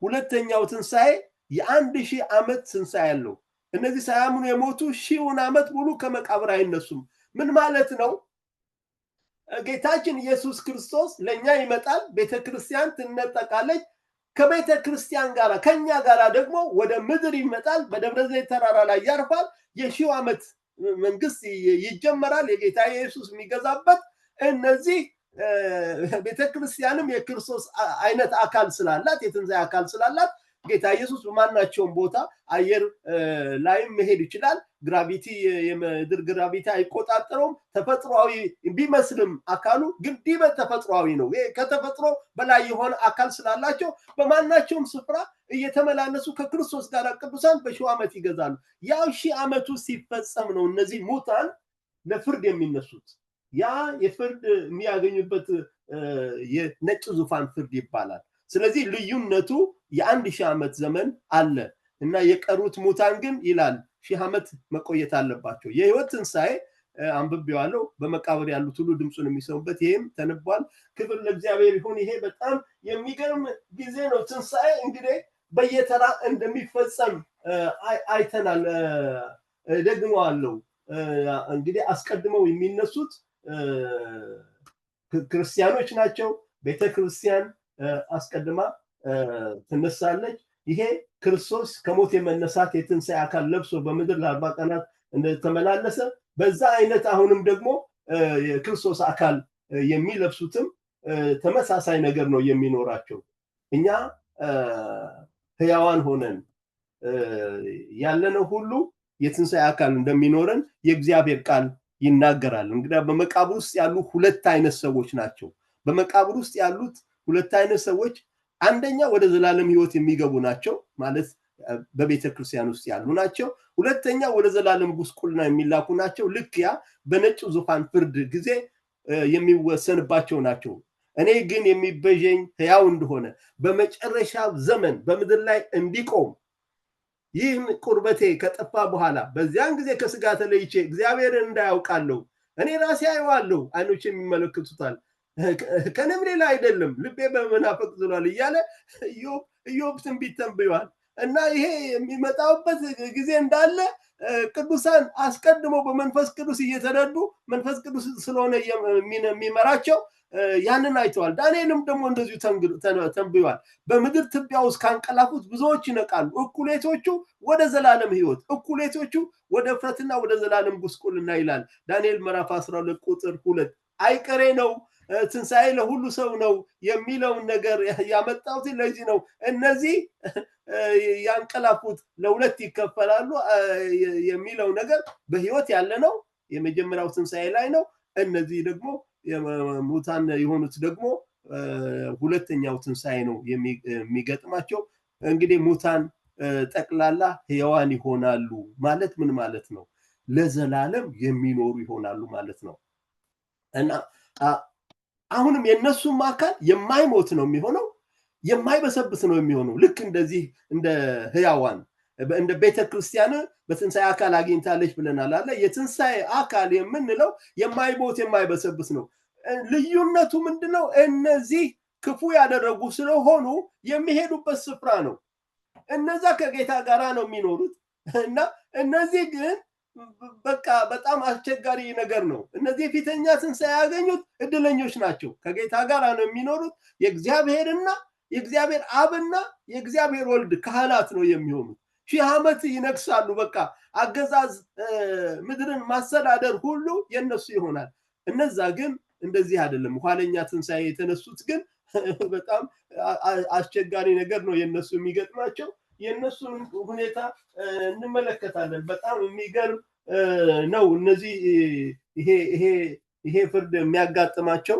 ሁለተኛው ትንሣኤ የ1000 ዓመት ትንሣኤ አለው። እነዚህ ሳያምኑ የሞቱ 1000 ዓመት ሙሉ ከመቃብር አይነሱም። ምን ማለት ነው? ጌታችን ኢየሱስ ክርስቶስ ለኛ ይመጣል፣ ቤተክርስቲያን ትነጠቃለች። ከቤተ ክርስቲያን ጋር ከኛ ጋር ደግሞ ወደ ምድር ይመጣል፣ በደብረ ዘይት ተራራ ላይ ያርፋል። የ1000 ዓመት መንግስት ይጀመራል፣ የጌታ ኢየሱስ የሚገዛበት። እነዚህ ቤተክርስቲያንም የክርስቶስ አይነት አካል ስላላት፣ የትንሣኤ አካል ስላላት ጌታ ኢየሱስ በማናቸውም ቦታ አየር ላይም መሄድ ይችላል። ግራቪቲ የምድር ግራቪቲ አይቆጣጠረውም። ተፈጥሯዊ ቢመስልም አካሉ ግን ዲበት ተፈጥሯዊ ነው። ከተፈጥሮ በላይ የሆነ አካል ስላላቸው በማናቸውም ስፍራ እየተመላለሱ ከክርስቶስ ጋር ቅዱሳን በ1000 ዓመት ይገዛሉ። ያው 1000 ዓመቱ ሲፈጸም ነው እነዚህ ሙታን ለፍርድ የሚነሱት። ያ የፍርድ የሚያገኙበት የነጭ ዙፋን ፍርድ ይባላል። ስለዚህ ልዩነቱ የ1000 ዓመት ዘመን አለ እና የቀሩት ሙታን ግን ይላል 1000 ዓመት መቆየት አለባቸው። የሕይወት ትንሣኤ አንብቤዋለሁ። በመቃብር ያሉት ሁሉ ድምፁን የሚሰሙበት፣ ይሄም ተነቧል። ክብር ለእግዚአብሔር ይሁን። ይሄ በጣም የሚገርም ጊዜ ነው። ትንሣኤ እንግዲህ በየተራ እንደሚፈጸም አይተናል። ደግመዋለሁ። እንግዲህ አስቀድመው የሚነሱት ክርስቲያኖች ናቸው። ቤተክርስቲያን አስቀድማ ትነሳለች። ይሄ ክርስቶስ ከሞት የመነሳት የትንሣኤ አካል ለብሶ በምድር ለ40 ቀናት እንደተመላለሰ በዛ አይነት አሁንም ደግሞ የክርስቶስ አካል የሚለብሱትም ተመሳሳይ ነገር ነው የሚኖራቸው። እኛ ሕያዋን ሆነን ያለነው ሁሉ የትንሣኤ አካል እንደሚኖረን የእግዚአብሔር ቃል ይናገራል። እንግዲህ በመቃብር ውስጥ ያሉ ሁለት አይነት ሰዎች ናቸው። በመቃብር ውስጥ ያሉት ሁለት አይነት ሰዎች አንደኛ ወደ ዘላለም ሕይወት የሚገቡ ናቸው፣ ማለት በቤተ ክርስቲያን ውስጥ ያሉ ናቸው። ሁለተኛ ወደ ዘላለም ጉስቁልና የሚላኩ ናቸው። ልክ ያ በነጭ ዙፋን ፍርድ ጊዜ የሚወሰንባቸው ናቸው። እኔ ግን የሚቤዠኝ ሕያው እንደሆነ በመጨረሻ ዘመን በምድር ላይ እንዲቆም ይህን ቁርበቴ ከጠፋ በኋላ በዚያን ጊዜ ከስጋ ተለይቼ እግዚአብሔርን እንዳያውቃለሁ። እኔ ራሴ አየዋለሁ፣ አይኖች የሚመለከቱታል፣ ከእኔም ሌላ አይደለም፣ ልቤ በመናፈቅ ዝሏል እያለ ኢዮብ ትንቢት ተንብዮአል። እና ይሄ የሚመጣውበት ጊዜ እንዳለ ቅዱሳን አስቀድሞ በመንፈስ ቅዱስ እየተረዱ መንፈስ ቅዱስ ስለሆነ የሚመራቸው ያንን አይተዋል። ዳንኤልም ደግሞ እንደዚሁ ተንብዮአል። በምድር ትቢያ ውስጥ ካንቀላፉት ብዙዎች ይነቃሉ፣ እኩሌቶቹ ወደ ዘላለም ሕይወት፣ እኩሌቶቹ ወደ እፍረትና ወደ ዘላለም ጉስቁልና ይላል ዳንኤል ምዕራፍ 12 ቁጥር 2። አይቀሬ ነው፣ ትንሣኤ ለሁሉ ሰው ነው የሚለውን ነገር ያመጣሁት ለዚህ ነው። እነዚህ ያንቀላፉት ለሁለት ይከፈላሉ የሚለው ነገር በሕይወት ያለ ነው የመጀመሪያው ትንሣኤ ላይ ነው። እነዚህ ደግሞ ሙታን የሆኑት ደግሞ ሁለተኛው ትንሣኤ ነው የሚገጥማቸው። እንግዲህ ሙታን ጠቅላላ ሕያዋን ይሆናሉ ማለት ምን ማለት ነው? ለዘላለም የሚኖሩ ይሆናሉ ማለት ነው። እና አሁንም የነሱም አካል የማይሞት ነው የሚሆነው፣ የማይበሰብስ ነው የሚሆነው። ልክ እንደዚህ እንደ ሕያዋን እንደ ቤተ ክርስቲያን በትንሣኤ አካል አግኝታለች ብለናል አለ። የትንሣኤ አካል የምንለው የማይሞት የማይበሰብስ ነው። ልዩነቱ ምንድነው? እነዚህ ክፉ ያደረጉ ስለሆኑ የሚሄዱበት ስፍራ ነው። እነዛ ከጌታ ጋር ነው የሚኖሩት እና እነዚህ ግን በቃ በጣም አስቸጋሪ ነገር ነው። እነዚህ የፊተኛ ትንሣኤ ያገኙት እድለኞች ናቸው። ከጌታ ጋር ነው የሚኖሩት። የእግዚአብሔርና የእግዚአብሔር አብና የእግዚአብሔር ወልድ ካህናት ነው የሚሆኑት። 1000 ዓመት ይነግሳሉ። በቃ አገዛዝ ምድርን ማስተዳደር ሁሉ የነሱ ይሆናል። እነዛ ግን እንደዚህ አይደለም። ኋለኛ ትንሣኤ የተነሱት ግን በጣም አስቸጋሪ ነገር ነው የነሱ የሚገጥማቸው። የነሱን ሁኔታ እንመለከታለን። በጣም የሚገርም ነው። እነዚህ ይሄ ፍርድ የሚያጋጥማቸው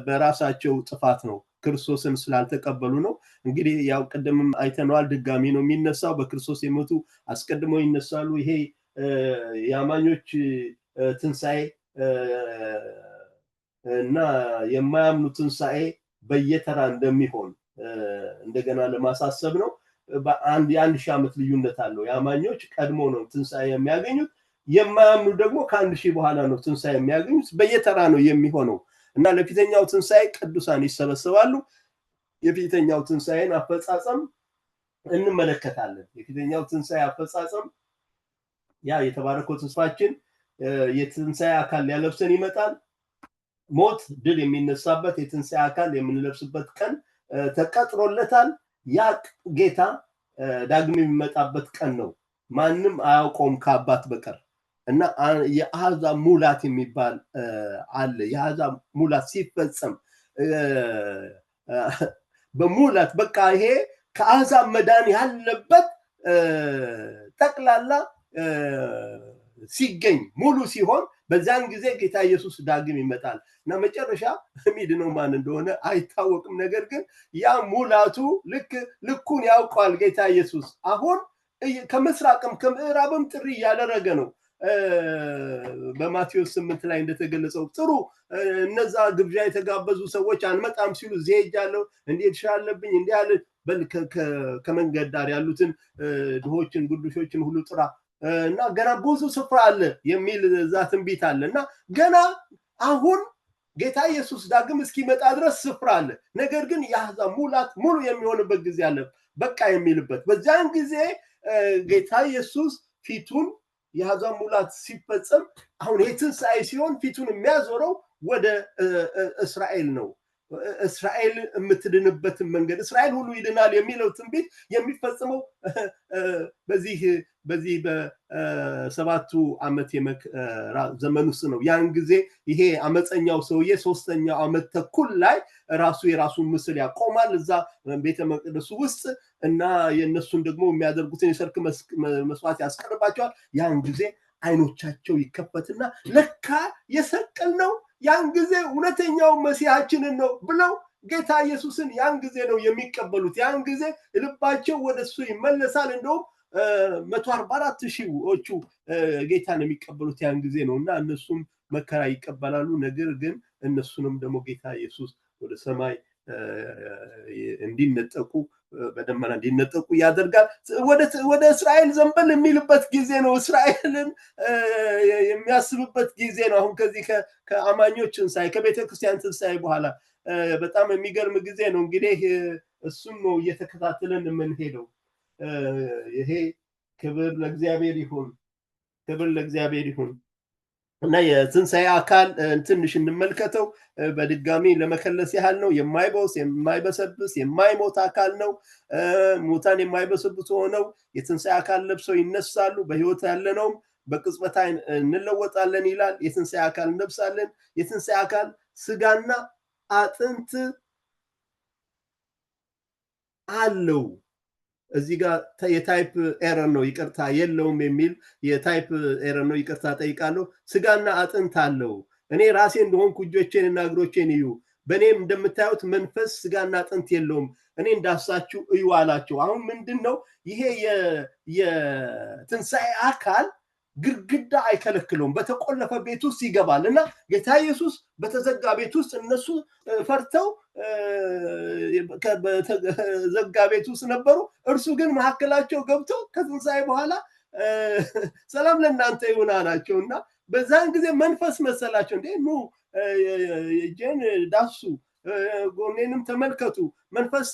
በራሳቸው ጥፋት ነው። ክርስቶስን ስላልተቀበሉ ነው። እንግዲህ ያው ቅድምም አይተነዋል። ድጋሚ ነው የሚነሳው። በክርስቶስ የሞቱ አስቀድመው ይነሳሉ። ይሄ የአማኞች ትንሣኤ እና የማያምኑ ትንሣኤ በየተራ እንደሚሆን እንደገና ለማሳሰብ ነው። የ1000 ዓመት ልዩነት አለው። የአማኞች ቀድሞ ነው ትንሣኤ የሚያገኙት። የማያምኑ ደግሞ ከ1000 በኋላ ነው ትንሣኤ የሚያገኙት። በየተራ ነው የሚሆነው እና ለፊተኛው ትንሣኤ ቅዱሳን ይሰበሰባሉ። የፊተኛው ትንሣኤን አፈጻጸም እንመለከታለን። የፊተኛው ትንሣኤ አፈጻጸም ያ የተባረከው ተስፋችን የትንሣኤ አካል ሊያለብሰን ይመጣል። ሞት ድል የሚነሳበት የትንሣኤ አካል የምንለብስበት ቀን ተቀጥሮለታል። ያ ጌታ ዳግም የሚመጣበት ቀን ነው። ማንም አያውቀውም ከአባት በቀር እና የአሕዛብ ሙላት የሚባል አለ። የአሕዛብ ሙላት ሲፈጸም በሙላት በቃ ይሄ ከአሕዛብ መዳን ያለበት ጠቅላላ ሲገኝ ሙሉ ሲሆን በዛን ጊዜ ጌታ ኢየሱስ ዳግም ይመጣል እና መጨረሻ የሚድነው ማን እንደሆነ አይታወቅም። ነገር ግን ያ ሙላቱ ልኩን ያውቀዋል ጌታ ኢየሱስ። አሁን ከምስራቅም ከምዕራብም ጥሪ እያደረገ ነው። በማቴዎስ 8 ላይ እንደተገለጸው ጥሩ እነዛ ግብዣ የተጋበዙ ሰዎች አንመጣም ሲሉ እዚህ ሄጃለሁ፣ እንዴት ሻለብኝ እንዲህ አለ፣ በል ከመንገድ ዳር ያሉትን ድሆችን ጉዱሾችን ሁሉ ጥራ እና ገና ብዙ ስፍራ አለ የሚል እዛ ትንቢት አለ እና ገና አሁን ጌታ ኢየሱስ ዳግም እስኪመጣ ድረስ ስፍራ አለ። ነገር ግን የአሕዛብ ሙላት ሙሉ የሚሆንበት ጊዜ አለ፣ በቃ የሚልበት። በዚያን ጊዜ ጌታ ኢየሱስ ፊቱን የአሕዛብ ሙላት ሲፈጸም አሁን የትንሣኤ ሲሆን ፊቱን የሚያዞረው ወደ እስራኤል ነው። እስራኤል የምትድንበትን መንገድ እስራኤል ሁሉ ይድናል የሚለው ትንቢት የሚፈጽመው በዚህ በሰባቱ ዓመት የመከራ ዘመን ውስጥ ነው። ያን ጊዜ ይሄ አመፀኛው ሰውዬ 3ኛው ዓመት ተኩል ላይ የራሱን ምስል ያቆማል እዛ ቤተ መቅደሱ ውስጥ እና የእነሱን ደግሞ የሚያደርጉትን የሰርክ መስዋዕት ያስቀርባቸዋል። ያን ጊዜ አይኖቻቸው ይከፈትና ለካ የሰቀልነው ያን ጊዜ እውነተኛው መሲሐችንን ነው ብለው ጌታ ኢየሱስን ያን ጊዜ ነው የሚቀበሉት። ያን ጊዜ ልባቸው ወደሱ ይመለሳል። እንደውም 144,000ዎቹ ጌታን የሚቀበሉት ያን ጊዜ ነው እና እነሱም መከራ ይቀበላሉ። ነገር ግን እነሱንም ደግሞ ጌታ ኢየሱስ ወደ ሰማይ እንዲነጠቁ በደመና እንዲነጠቁ ያደርጋል። ወደ እስራኤል ዘንበል የሚልበት ጊዜ ነው። እስራኤልን የሚያስብበት ጊዜ ነው። አሁን ከዚህ ከአማኞች ትንሣኤ ከቤተ ክርስቲያን ትንሣኤ በኋላ በጣም የሚገርም ጊዜ ነው። እንግዲህ እሱም ነው እየተከታተለን የምንሄደው። ይሄ ክብር ለእግዚአብሔር ይሁን፣ ክብር ለእግዚአብሔር ይሁን እና የትንሣኤ አካል ትንሽ እንመልከተው በድጋሚ ለመከለስ ያህል ነው። የማይበሰብስ የማይሞት አካል ነው። ሙታን የማይበሰብሱ ሆነው የትንሣኤ አካል ለብሰው ይነሳሉ። በሕይወት ያለነውም በቅጽበት እንለወጣለን ይላል። የትንሣኤ አካል እንለብሳለን። የትንሣኤ አካል ስጋና አጥንት አለው። እዚህ ጋር የታይፕ ኤረር ነው፣ ይቅርታ የለውም የሚል የታይፕ ኤረር ነው፣ ይቅርታ ጠይቃለሁ። ስጋና አጥንት አለው። እኔ ራሴ እንደሆንኩ እጆቼንና እግሮቼን እዩ፣ በእኔም እንደምታዩት መንፈስ ስጋና አጥንት የለውም፣ እኔ እንዳሳችሁ እዩ አላቸው። አሁን ምንድን ነው ይሄ የትንሣኤ አካል ግድግዳ አይከለክለውም። በተቆለፈ ቤት ውስጥ ይገባል እና ጌታ ኢየሱስ በተዘጋ ቤት ውስጥ እነሱ ፈርተው በተዘጋ ቤት ውስጥ ነበሩ። እርሱ ግን መካከላቸው ገብቶ ከትንሣኤ በኋላ ሰላም ለእናንተ ይሁን አላቸው እና በዛን ጊዜ መንፈስ መሰላቸው። እንዴ ኑ እጄን ዳሱ፣ ጎኔንም ተመልከቱ፣ መንፈስ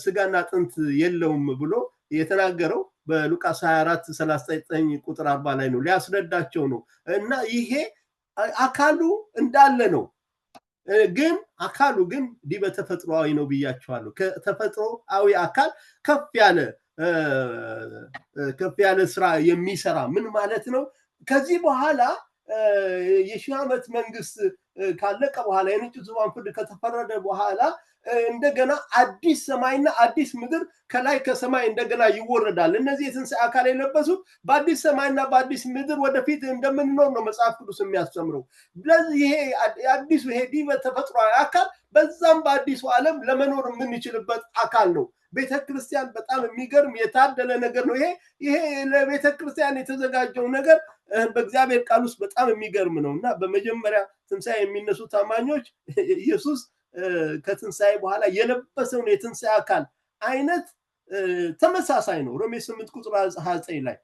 ስጋና አጥንት የለውም ብሎ የተናገረው በሉቃስ 24:39 ቁጥር 40 ላይ ነው። ሊያስረዳቸው ነው። እና ይሄ አካሉ እንዳለ ነው፣ ግን አካሉ ግን ዲበ ተፈጥሯዊ ነው ብያቸዋለሁ። ከተፈጥሮአዊ አካል ከፍ ያለ ስራ የሚሰራ ምን ማለት ነው? ከዚህ በኋላ የሺህ ዓመት መንግስት ካለቀ በኋላ የነጭ ዙፋን ፍርድ ከተፈረደ በኋላ እንደገና አዲስ ሰማይና አዲስ ምድር ከላይ ከሰማይ እንደገና ይወረዳል። እነዚህ የትንሣኤ አካል የለበሱት በአዲስ ሰማይና በአዲስ ምድር ወደፊት እንደምንኖር ነው መጽሐፍ ቅዱስ የሚያስተምረው። ስለዚህ ይሄ አዲሱ ይሄ ዲበ ተፈጥሯዊ አካል በዛም በአዲሱ ዓለም ለመኖር የምንችልበት አካል ነው። ቤተ ክርስቲያን በጣም የሚገርም የታደለ ነገር ነው። ይሄ ለቤተ ክርስቲያን የተዘጋጀው ነገር በእግዚአብሔር ቃል ውስጥ በጣም የሚገርም ነው እና በመጀመሪያ ትንሣኤ የሚነሱ ታማኞች ኢየሱስ ከትንሣኤ በኋላ የለበሰውን የትንሣኤ አካል አይነት ተመሳሳይ ነው። ሮሜ 8 ቁጥር 29 ላይ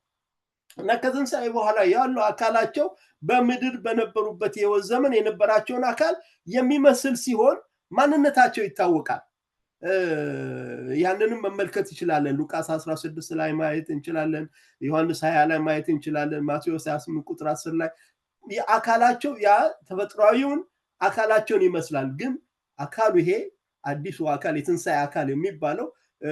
እና ከትንሣኤ በኋላ ያለው አካላቸው በምድር በነበሩበት የሕይወት ዘመን የነበራቸውን አካል የሚመስል ሲሆን ማንነታቸው ይታወቃል። ያንንም መመልከት እንችላለን። ሉቃስ 16 ላይ ማየት እንችላለን። ዮሐንስ 20 ላይ ማየት እንችላለን። ማቴዎስ 28 ቁጥር 10 ላይ አካላቸው ያ ተፈጥሯዊውን አካላቸውን ይመስላል። ግን አካሉ ይሄ አዲሱ አካል የትንሣኤ አካል የሚባለው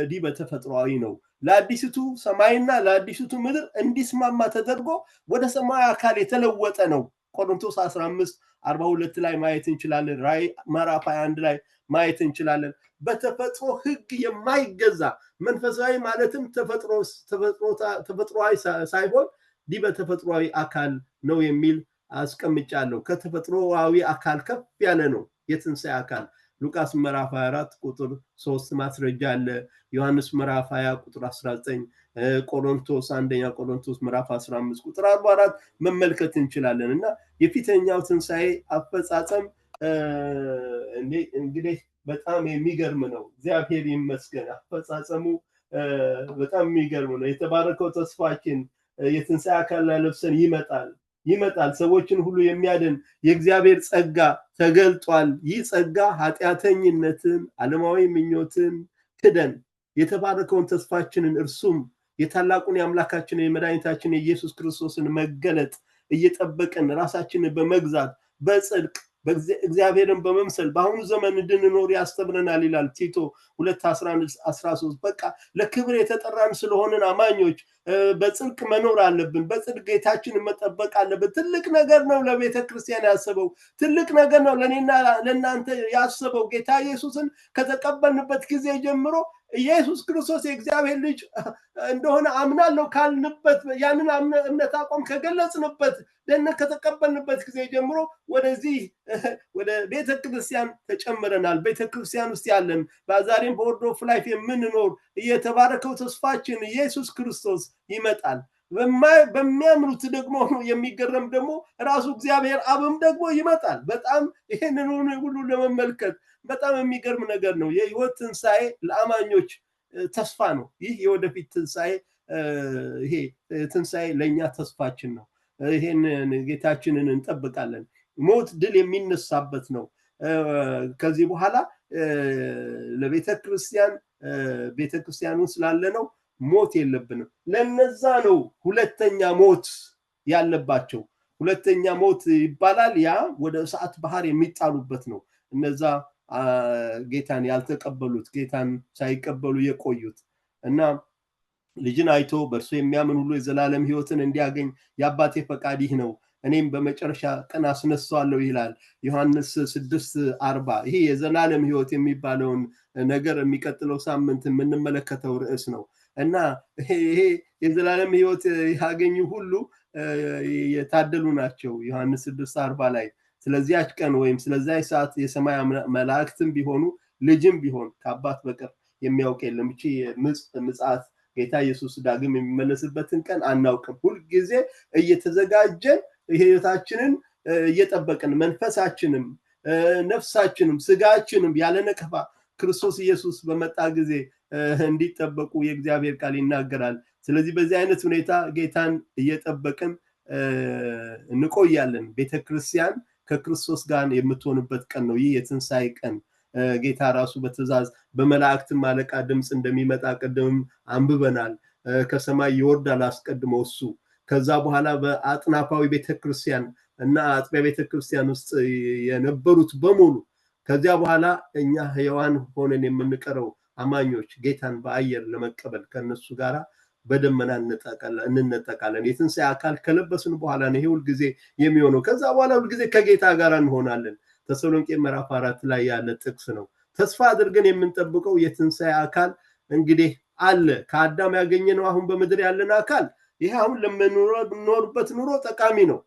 ዲበ ተፈጥሯዊ ነው። ለአዲስቱ ሰማይና ለአዲስቱ ምድር እንዲስማማ ተደርጎ ወደ ሰማያዊ አካል የተለወጠ ነው። ቆሮንቶስ 15:42 ላይ ማየት እንችላለን። ራዕይ ምዕራፍ 21 ላይ ማየት እንችላለን። በተፈጥሮ ሕግ የማይገዛ መንፈሳዊ ማለትም ተፈጥሯዊ ሳይሆን ዲበ ተፈጥሯዊ አካል ነው የሚል አስቀምጫለሁ። ከተፈጥሮአዊ አካል ከፍ ያለ ነው የትንሣኤ አካል። ሉቃስ ምዕራፍ 24 ቁጥር 3 ማስረጃ አለ። ዮሐንስ ምዕራፍ 20 ቁጥር 19፣ አንደኛ ቆሮንቶስ ምዕራፍ 15 ቁጥር 44 መመልከት እንችላለን። እና የፊተኛው ትንሣኤ አፈጻጸም እንግዲህ በጣም የሚገርም ነው። እግዚአብሔር ይመስገን። አፈጻጸሙ በጣም የሚገርም ነው። የተባረከው ተስፋችን የትንሣኤ አካል ለብሰን ይመጣል። ሰዎችን ሁሉ የሚያድን የእግዚአብሔር ጸጋ ተገልጧል። ይህ ጸጋ ኃጢአተኝነትን፣ ዓለማዊ ምኞትን ክደን የተባረከውን ተስፋችንን እርሱም የታላቁን የአምላካችን የመድኃኒታችን የኢየሱስ ክርስቶስን መገለጥ እየጠበቅን ራሳችንን በመግዛት በጽድቅ እግዚአብሔርን በመምሰል በአሁኑ ዘመን እንድንኖር ያስተምረናል ይላል ቲቶ 2:11-13። በቃ ለክብር የተጠራን ስለሆንን አማኞች በጽድቅ መኖር አለብን። በጽድቅ ጌታችንን መጠበቅ አለብን። ትልቅ ነገር ነው ለቤተ ክርስቲያን ያሰበው። ትልቅ ነገር ነው ለእኔና ለእናንተ ያሰበው። ጌታ ኢየሱስን ከተቀበልንበት ጊዜ ጀምሮ ኢየሱስ ክርስቶስ የእግዚአብሔር ልጅ እንደሆነ አምናለሁ ካልንበት፣ ያንን እምነት አቋም ከገለጽንበት፣ ደህንነት ከተቀበልንበት ጊዜ ጀምሮ ወደዚህ ወደ ቤተ ክርስቲያን ተጨምረናል። ቤተ ክርስቲያን ውስጥ ያለን በዛሬም በወርድ ኦፍ ላይፍ የምንኖር የተባረከው ተስፋችን ኢየሱስ ክርስቶስ ይመጣል። በሚያምኑት ደግሞ የሚገረም ደግሞ ራሱ እግዚአብሔር አብም ደግሞ ይመጣል። በጣም ይህንን ሁሉ ለመመልከት በጣም የሚገርም ነገር ነው። የሕይወት ትንሣኤ ለአማኞች ተስፋ ነው። ይህ የወደፊት ትንሣኤ ይሄ ትንሣኤ ለእኛ ተስፋችን ነው። ይሄን ጌታችንን እንጠብቃለን። ሞት ድል የሚነሳበት ነው። ከዚህ በኋላ ቤተክርስቲያን ውስጥ ስላለ ነው ሞት የለብንም። ለነዛ ነው ሁለተኛ ሞት ያለባቸው። ሁለተኛ ሞት ይባላል። ያ ወደ እሳት ባህር የሚጣሉበት ነው። እነዛ ጌታን ያልተቀበሉት፣ ጌታን ሳይቀበሉ የቆዩት እና ልጅን አይቶ በእርሱ የሚያምን ሁሉ የዘላለም ሕይወትን እንዲያገኝ የአባቴ ፈቃድ ይህ ነው፣ እኔም በመጨረሻ ቀን አስነሳዋለሁ ይላል ዮሐንስ 6:40። ይሄ የዘላለም ሕይወት የሚባለውን ነገር የሚቀጥለው ሳምንት የምንመለከተው ርዕስ ነው እና ይሄ የዘላለም ሕይወት ያገኙ ሁሉ የታደሉ ናቸው። ዮሐንስ 6:40 ላይ ስለዚያች ቀን ወይም ስለዚያች ሰዓት የሰማይ መላእክትም ቢሆኑ ልጅም ቢሆን ከአባት በቀር የሚያውቅ የለም። እቺ ምጽአት ጌታ ኢየሱስ ዳግም የሚመለስበትን ቀን አናውቅም። ሁልጊዜ እየተዘጋጀን ሕይወታችንን እየጠበቅን መንፈሳችንም ነፍሳችንም ስጋችንም ያለ ነቀፋ ክርስቶስ ኢየሱስ በመጣ ጊዜ እንዲጠበቁ የእግዚአብሔር ቃል ይናገራል። ስለዚህ በዚህ አይነት ሁኔታ ጌታን እየጠበቅን እንቆያለን። ቤተክርስቲያን ከክርስቶስ ጋር የምትሆንበት ቀን ነው። ይህ የትንሣኤ ቀን ጌታ ራሱ በትእዛዝ በመላእክትም አለቃ ድምፅ እንደሚመጣ ቅድምም አንብበናል። ከሰማይ ይወርዳል አስቀድሞ እሱ። ከዛ በኋላ በአጥናፋዊ ቤተክርስቲያን እና አጥቢያ ቤተክርስቲያን ውስጥ የነበሩት በሙሉ ከዚያ በኋላ እኛ ሕያዋን ሆነን የምንቀረው አማኞች ጌታን በአየር ለመቀበል ከነሱ ጋር በደመና እንነጠቃለን። የትንሣኤ አካል ከለበስን በኋላ ነው ይሄ ሁልጊዜ የሚሆነው። ከዛ በኋላ ሁልጊዜ ከጌታ ጋር እንሆናለን። ተሰሎንቄ ምዕራፍ 4 ላይ ያለ ጥቅስ ነው። ተስፋ አድርገን የምንጠብቀው የትንሣኤ አካል እንግዲህ አለ። ከአዳም ያገኘነው አሁን በምድር ያለን አካል ይሄ አሁን ለምንኖርበት ኑሮ ጠቃሚ ነው።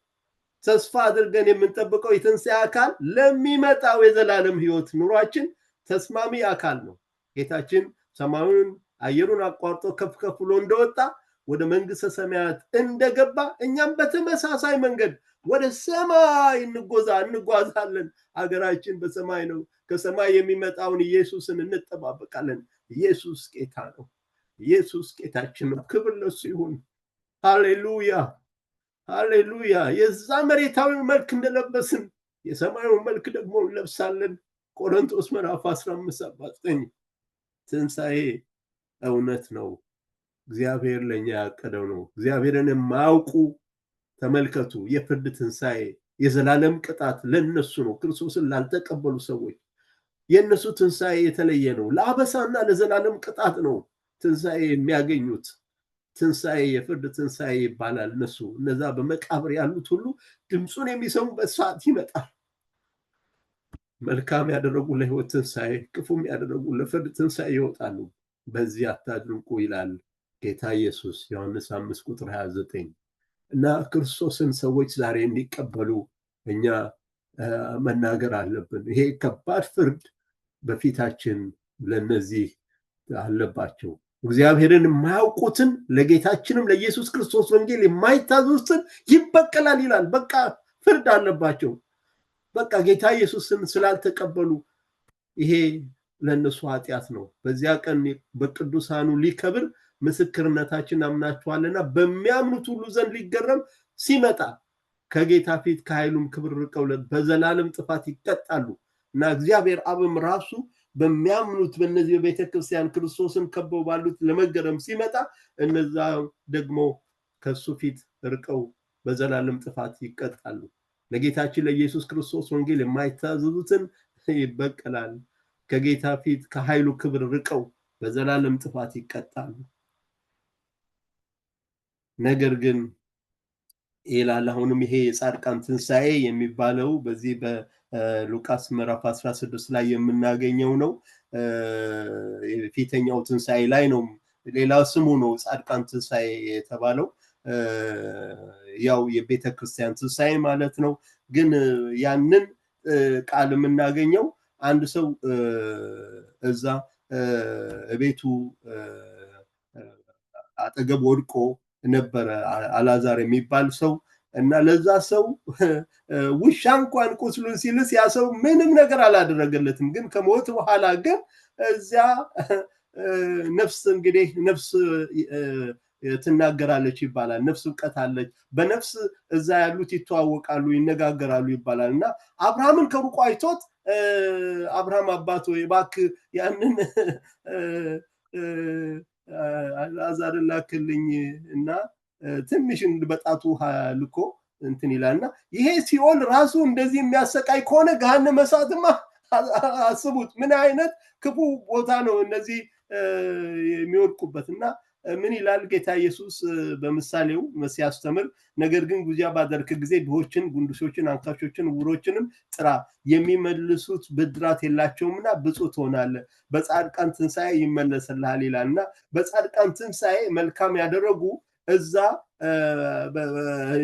ተስፋ አድርገን የምንጠብቀው የትንሣኤ አካል ለሚመጣው የዘላለም ሕይወት ኑሯችን ተስማሚ አካል ነው። ጌታችን ሰማዩን አየሩን አቋርጦ ከፍ ከፍ ብሎ እንደወጣ ወደ መንግሥተ ሰማያት እንደገባ እኛም በተመሳሳይ መንገድ ወደ ሰማይ እንጓዛለን። ሀገራችን በሰማይ ነው። ከሰማይ የሚመጣውን ኢየሱስን እንጠባበቃለን። ኢየሱስ ጌታ ነው። ኢየሱስ ጌታችን ነው። ክብር ለሱ ይሁን። ሃሌሉያ ሃሌሉያ። የዛ መሬታዊ መልክ እንደለበስን የሰማዩን መልክ ደግሞ እንለብሳለን። ቆሮንቶስ ምዕራፍ 15:9 ትንሣኤ እውነት ነው። እግዚአብሔር ለኛ ያቀደው ነው። እግዚአብሔርን የማያውቁ ተመልከቱ፣ የፍርድ ትንሣኤ የዘላለም ቅጣት ለነሱ ነው። ክርስቶስን ላልተቀበሉ ሰዎች የነሱ ትንሣኤ የተለየ ነው። ለአበሳና ለዘላለም ቅጣት ነው ትንሣኤ የሚያገኙት። ትንሣኤ የፍርድ ትንሣኤ ይባላል። እነዛ በመቃብር ያሉት ሁሉ ድምፁን የሚሰሙበት ሰዓት ይመጣል። መልካም ያደረጉ ለሕይወት ትንሣኤ፣ ክፉም ያደረጉ ለፍርድ ትንሣኤ ይወጣሉ። በዚህ አታድንቁ ይላል ጌታ ኢየሱስ ዮሐንስ 5:29። እና ክርስቶስን ሰዎች ዛሬ እንዲቀበሉ እኛ መናገር አለብን። ይሄ ከባድ ፍርድ በፊታችን ለነዚህ አለባቸው። እግዚአብሔርን የማያውቁትን ለጌታችንም ለኢየሱስ ክርስቶስ ወንጌል የማይታዘዙትን ይበቀላል ይላል። በቃ ፍርድ አለባቸው። በቃ ጌታ ኢየሱስን ስላልተቀበሉ ይሄ ለነሱ ኃጢአት ነው። በዚያ ቀን በቅዱሳኑ ሊከብር ምስክርነታችን አምናችኋልና በሚያምኑት ሁሉ ዘንድ ሊገረም ሲመጣ ከጌታ ፊት ከኃይሉም ክብር ርቀው በዘላለም ጥፋት ይቀጣሉ። እና እግዚአብሔር አብም ራሱ በሚያምኑት በእነዚህ በቤተ ክርስቲያን ክርስቶስን ከበው ባሉት ለመገረም ሲመጣ እነዛ ደግሞ ከሱ ፊት ርቀው በዘላለም ጥፋት ይቀጣሉ። ለጌታችን ለኢየሱስ ክርስቶስ ወንጌል የማይታዘዙትን ይበቀላል። ከጌታ ፊት ከኃይሉ ክብር ርቀው በዘላለም ጥፋት ይቀጣሉ። ነገር ግን ይላል አሁንም ይሄ የጻድቃን ትንሣኤ የሚባለው በዚህ በሉቃስ ምዕራፍ 16 ላይ የምናገኘው ነው። የፊተኛው ትንሣኤ ላይ ነው። ሌላ ስሙ ነው ጻድቃን ትንሣኤ የተባለው። ያው የቤተ ክርስቲያን ትንሣኤ ማለት ነው። ግን ያንን ቃል የምናገኘው አንድ ሰው እዛ ቤቱ አጠገብ ወድቆ ነበረ አልዓዛር የሚባል ሰው እና ለዛ ሰው ውሻ እንኳን ቁስሉን ሲልስ ያ ሰው ምንም ነገር አላደረገለትም። ግን ከሞት በኋላ ግን እዚያ ነፍስ እንግዲህ ነፍስ ትናገራለች ይባላል። ነፍስ እውቀት አለች። በነፍስ እዛ ያሉት ይተዋወቃሉ፣ ይነጋገራሉ ይባላል። እና አብርሃምን ከሩቁ አይቶት አብርሃም አባት ወይ እባክህ ያንን አልዓዛርን ላክልኝ እና ትንሽ በጣቱ ልኮ እንትን ይላልና ይሄ ሲኦል ራሱ እንደዚህ የሚያሰቃይ ከሆነ ገሃነመ እሳትማ አስቡት ምን አይነት ክፉ ቦታ ነው እነዚህ የሚወድቁበት። እና ምን ይላል ጌታ ኢየሱስ በምሳሌው ሲያስተምር፣ ነገር ግን ጉዚያ ባደረክ ጊዜ ድሆችን፣ ጉንዱሾችን፣ አንካሾችን፣ ዕውሮችንም ጥራ የሚመልሱት ብድራት የላቸውምና ብፁዕ ትሆናለህ፣ በጻድቃን ትንሣኤ ይመለስልሃል ይላል። እና በጻድቃን ትንሣኤ መልካም ያደረጉ እዛ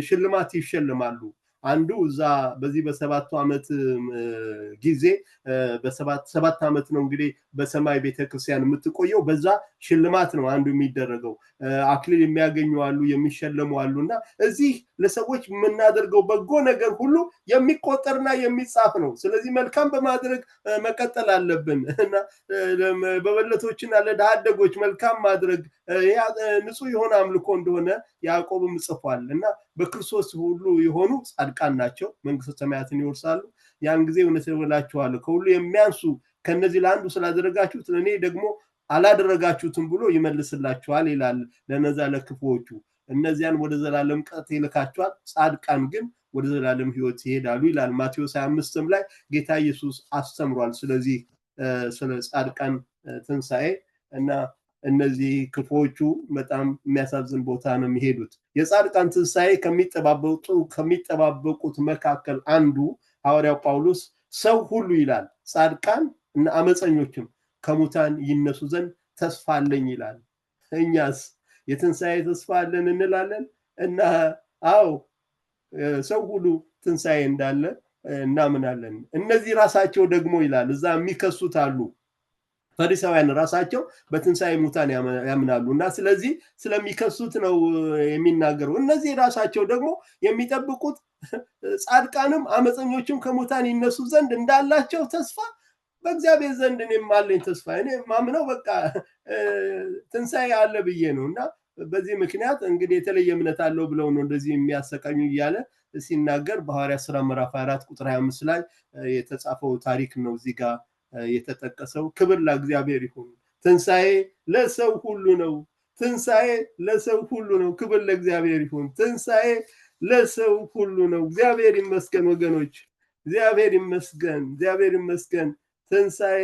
ሽልማት ይሸልማሉ። አንዱ እዛ በዚህ በሰባቱ ዓመት ጊዜ በሰባት ዓመት ነው እንግዲህ በሰማይ ቤተክርስቲያን የምትቆየው። በዛ ሽልማት ነው አንዱ የሚደረገው። አክሊል የሚያገኙ አሉ፣ የሚሸለሙ አሉ። እና እዚህ ለሰዎች የምናደርገው በጎ ነገር ሁሉ የሚቆጠርና የሚጻፍ ነው። ስለዚህ መልካም በማድረግ መቀጠል አለብን እና በበለቶችና ለድሃ አደጎች መልካም ማድረግ ንጹህ የሆነ አምልኮ እንደሆነ ያዕቆብም ጽፏል። እና በክርስቶስ ሁሉ የሆኑ ጻድቃን ናቸው፣ መንግስተ ሰማያትን ይወርሳሉ። ያን ጊዜ እውነት እላችኋለሁ ከሁሉ የሚያንሱ ከነዚህ ለአንዱ ስላደረጋችሁት ለእኔ ደግሞ አላደረጋችሁትም ብሎ ይመልስላችኋል ይላል ለነዛ ለክፉዎቹ። እነዚያን ወደ ዘላለም ቅጣት ይልካቸዋል፣ ጻድቃን ግን ወደ ዘላለም ህይወት ይሄዳሉ ይላል። ማቴዎስ 25 ላይ ጌታ ኢየሱስ አስተምሯል ስለዚህ ስለ ጻድቃን ትንሣኤ እና እነዚህ ክፉዎቹ በጣም የሚያሳዝን ቦታ ነው የሚሄዱት። የጻድቃን ትንሣኤ ከሚጠባበቁት መካከል አንዱ ሐዋርያው ጳውሎስ ሰው ሁሉ ይላል ጻድቃን እና አመፀኞችም ከሙታን ይነሱ ዘንድ ተስፋ አለኝ ይላል። እኛስ የትንሣኤ ተስፋ አለን እንላለን? እና አዎ ሰው ሁሉ ትንሣኤ እንዳለ እናምናለን። እነዚህ ራሳቸው ደግሞ ይላል እዛ የሚከሱት አሉ ፈሪሳውያን ራሳቸው በትንሣኤ ሙታን ያምናሉ እና ስለዚህ ስለሚከሱት ነው የሚናገረው። እነዚህ ራሳቸው ደግሞ የሚጠብቁት ጻድቃንም አመፀኞችም ከሙታን ይነሱ ዘንድ እንዳላቸው ተስፋ በእግዚአብሔር ዘንድ እኔም አለኝ ተስፋ። እኔ ማምነው በቃ ትንሣኤ አለ ብዬ ነው እና በዚህ ምክንያት እንግዲህ የተለየ እምነት አለው ብለው ነው እንደዚህ የሚያሰቃኙ እያለ ሲናገር በሐዋርያት ሥራ ምዕራፍ 4 ቁጥር 25 ላይ የተጻፈው ታሪክ ነው እዚህ ጋር የተጠቀሰው። ክብር ለእግዚአብሔር ይሁን። ትንሣኤ ለሰው ሁሉ ነው። ትንሣኤ ለሰው ሁሉ ነው። ክብር ለእግዚአብሔር ይሁን። ትንሣኤ ለሰው ሁሉ ነው። እግዚአብሔር ይመስገን ወገኖች፣ እግዚአብሔር ይመስገን፣ እግዚአብሔር ይመስገን። ትንሣኤ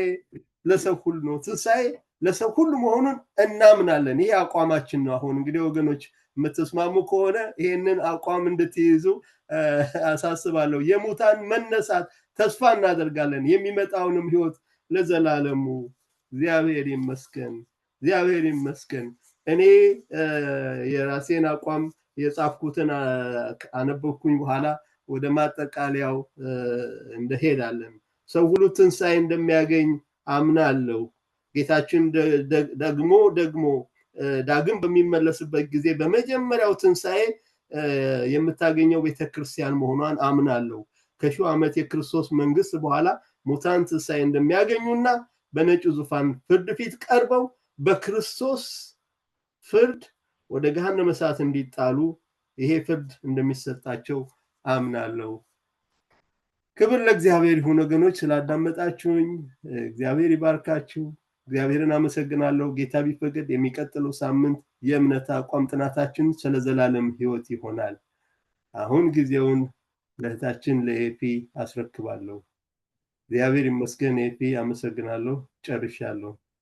ለሰው ሁሉ ነው። ትንሣኤ ለሰው ሁሉ መሆኑን እናምናለን። ይሄ አቋማችን ነው። አሁን እንግዲህ ወገኖች የምትስማሙ ከሆነ ይሄንን አቋም እንድትይዙ አሳስባለሁ። የሙታን መነሳት ተስፋ እናደርጋለን፣ የሚመጣውንም ህይወት ለዘላለሙ። እግዚአብሔር ይመስገን፣ እግዚአብሔር ይመስገን። እኔ የራሴን አቋም የጻፍኩትን አነበብኩኝ በኋላ ወደ ማጠቃለያው እንደሄዳለን። ሰው ሁሉ ትንሣኤ እንደሚያገኝ አምናለሁ። ጌታችን ዳግም በሚመለስበት ጊዜ በመጀመሪያው ትንሣኤ የምታገኘው ቤተክርስቲያን መሆኗን አምናለሁ። ከሺው ዓመት የክርስቶስ መንግስት በኋላ ሙታን ትንሣኤ እንደሚያገኙና በነጩ ዙፋን ፍርድ ፊት ቀርበው በክርስቶስ ፍርድ ወደ ገሃነመ እሳት እንዲጣሉ ይሄ ፍርድ እንደሚሰጣቸው አምናለሁ። ክብር ለእግዚአብሔር ይሁን። ወገኖች ስላዳመጣችሁኝ እግዚአብሔር ይባርካችሁ። እግዚአብሔርን አመሰግናለሁ። ጌታ ቢፈቅድ የሚቀጥለው ሳምንት የእምነት አቋም ጥናታችን ስለ ዘላለም ህይወት ይሆናል። አሁን ጊዜውን ለእህታችን ለኤፒ አስረክባለሁ። እግዚአብሔር ይመስገን። ኤፒ አመሰግናለሁ። ጨርሻለሁ።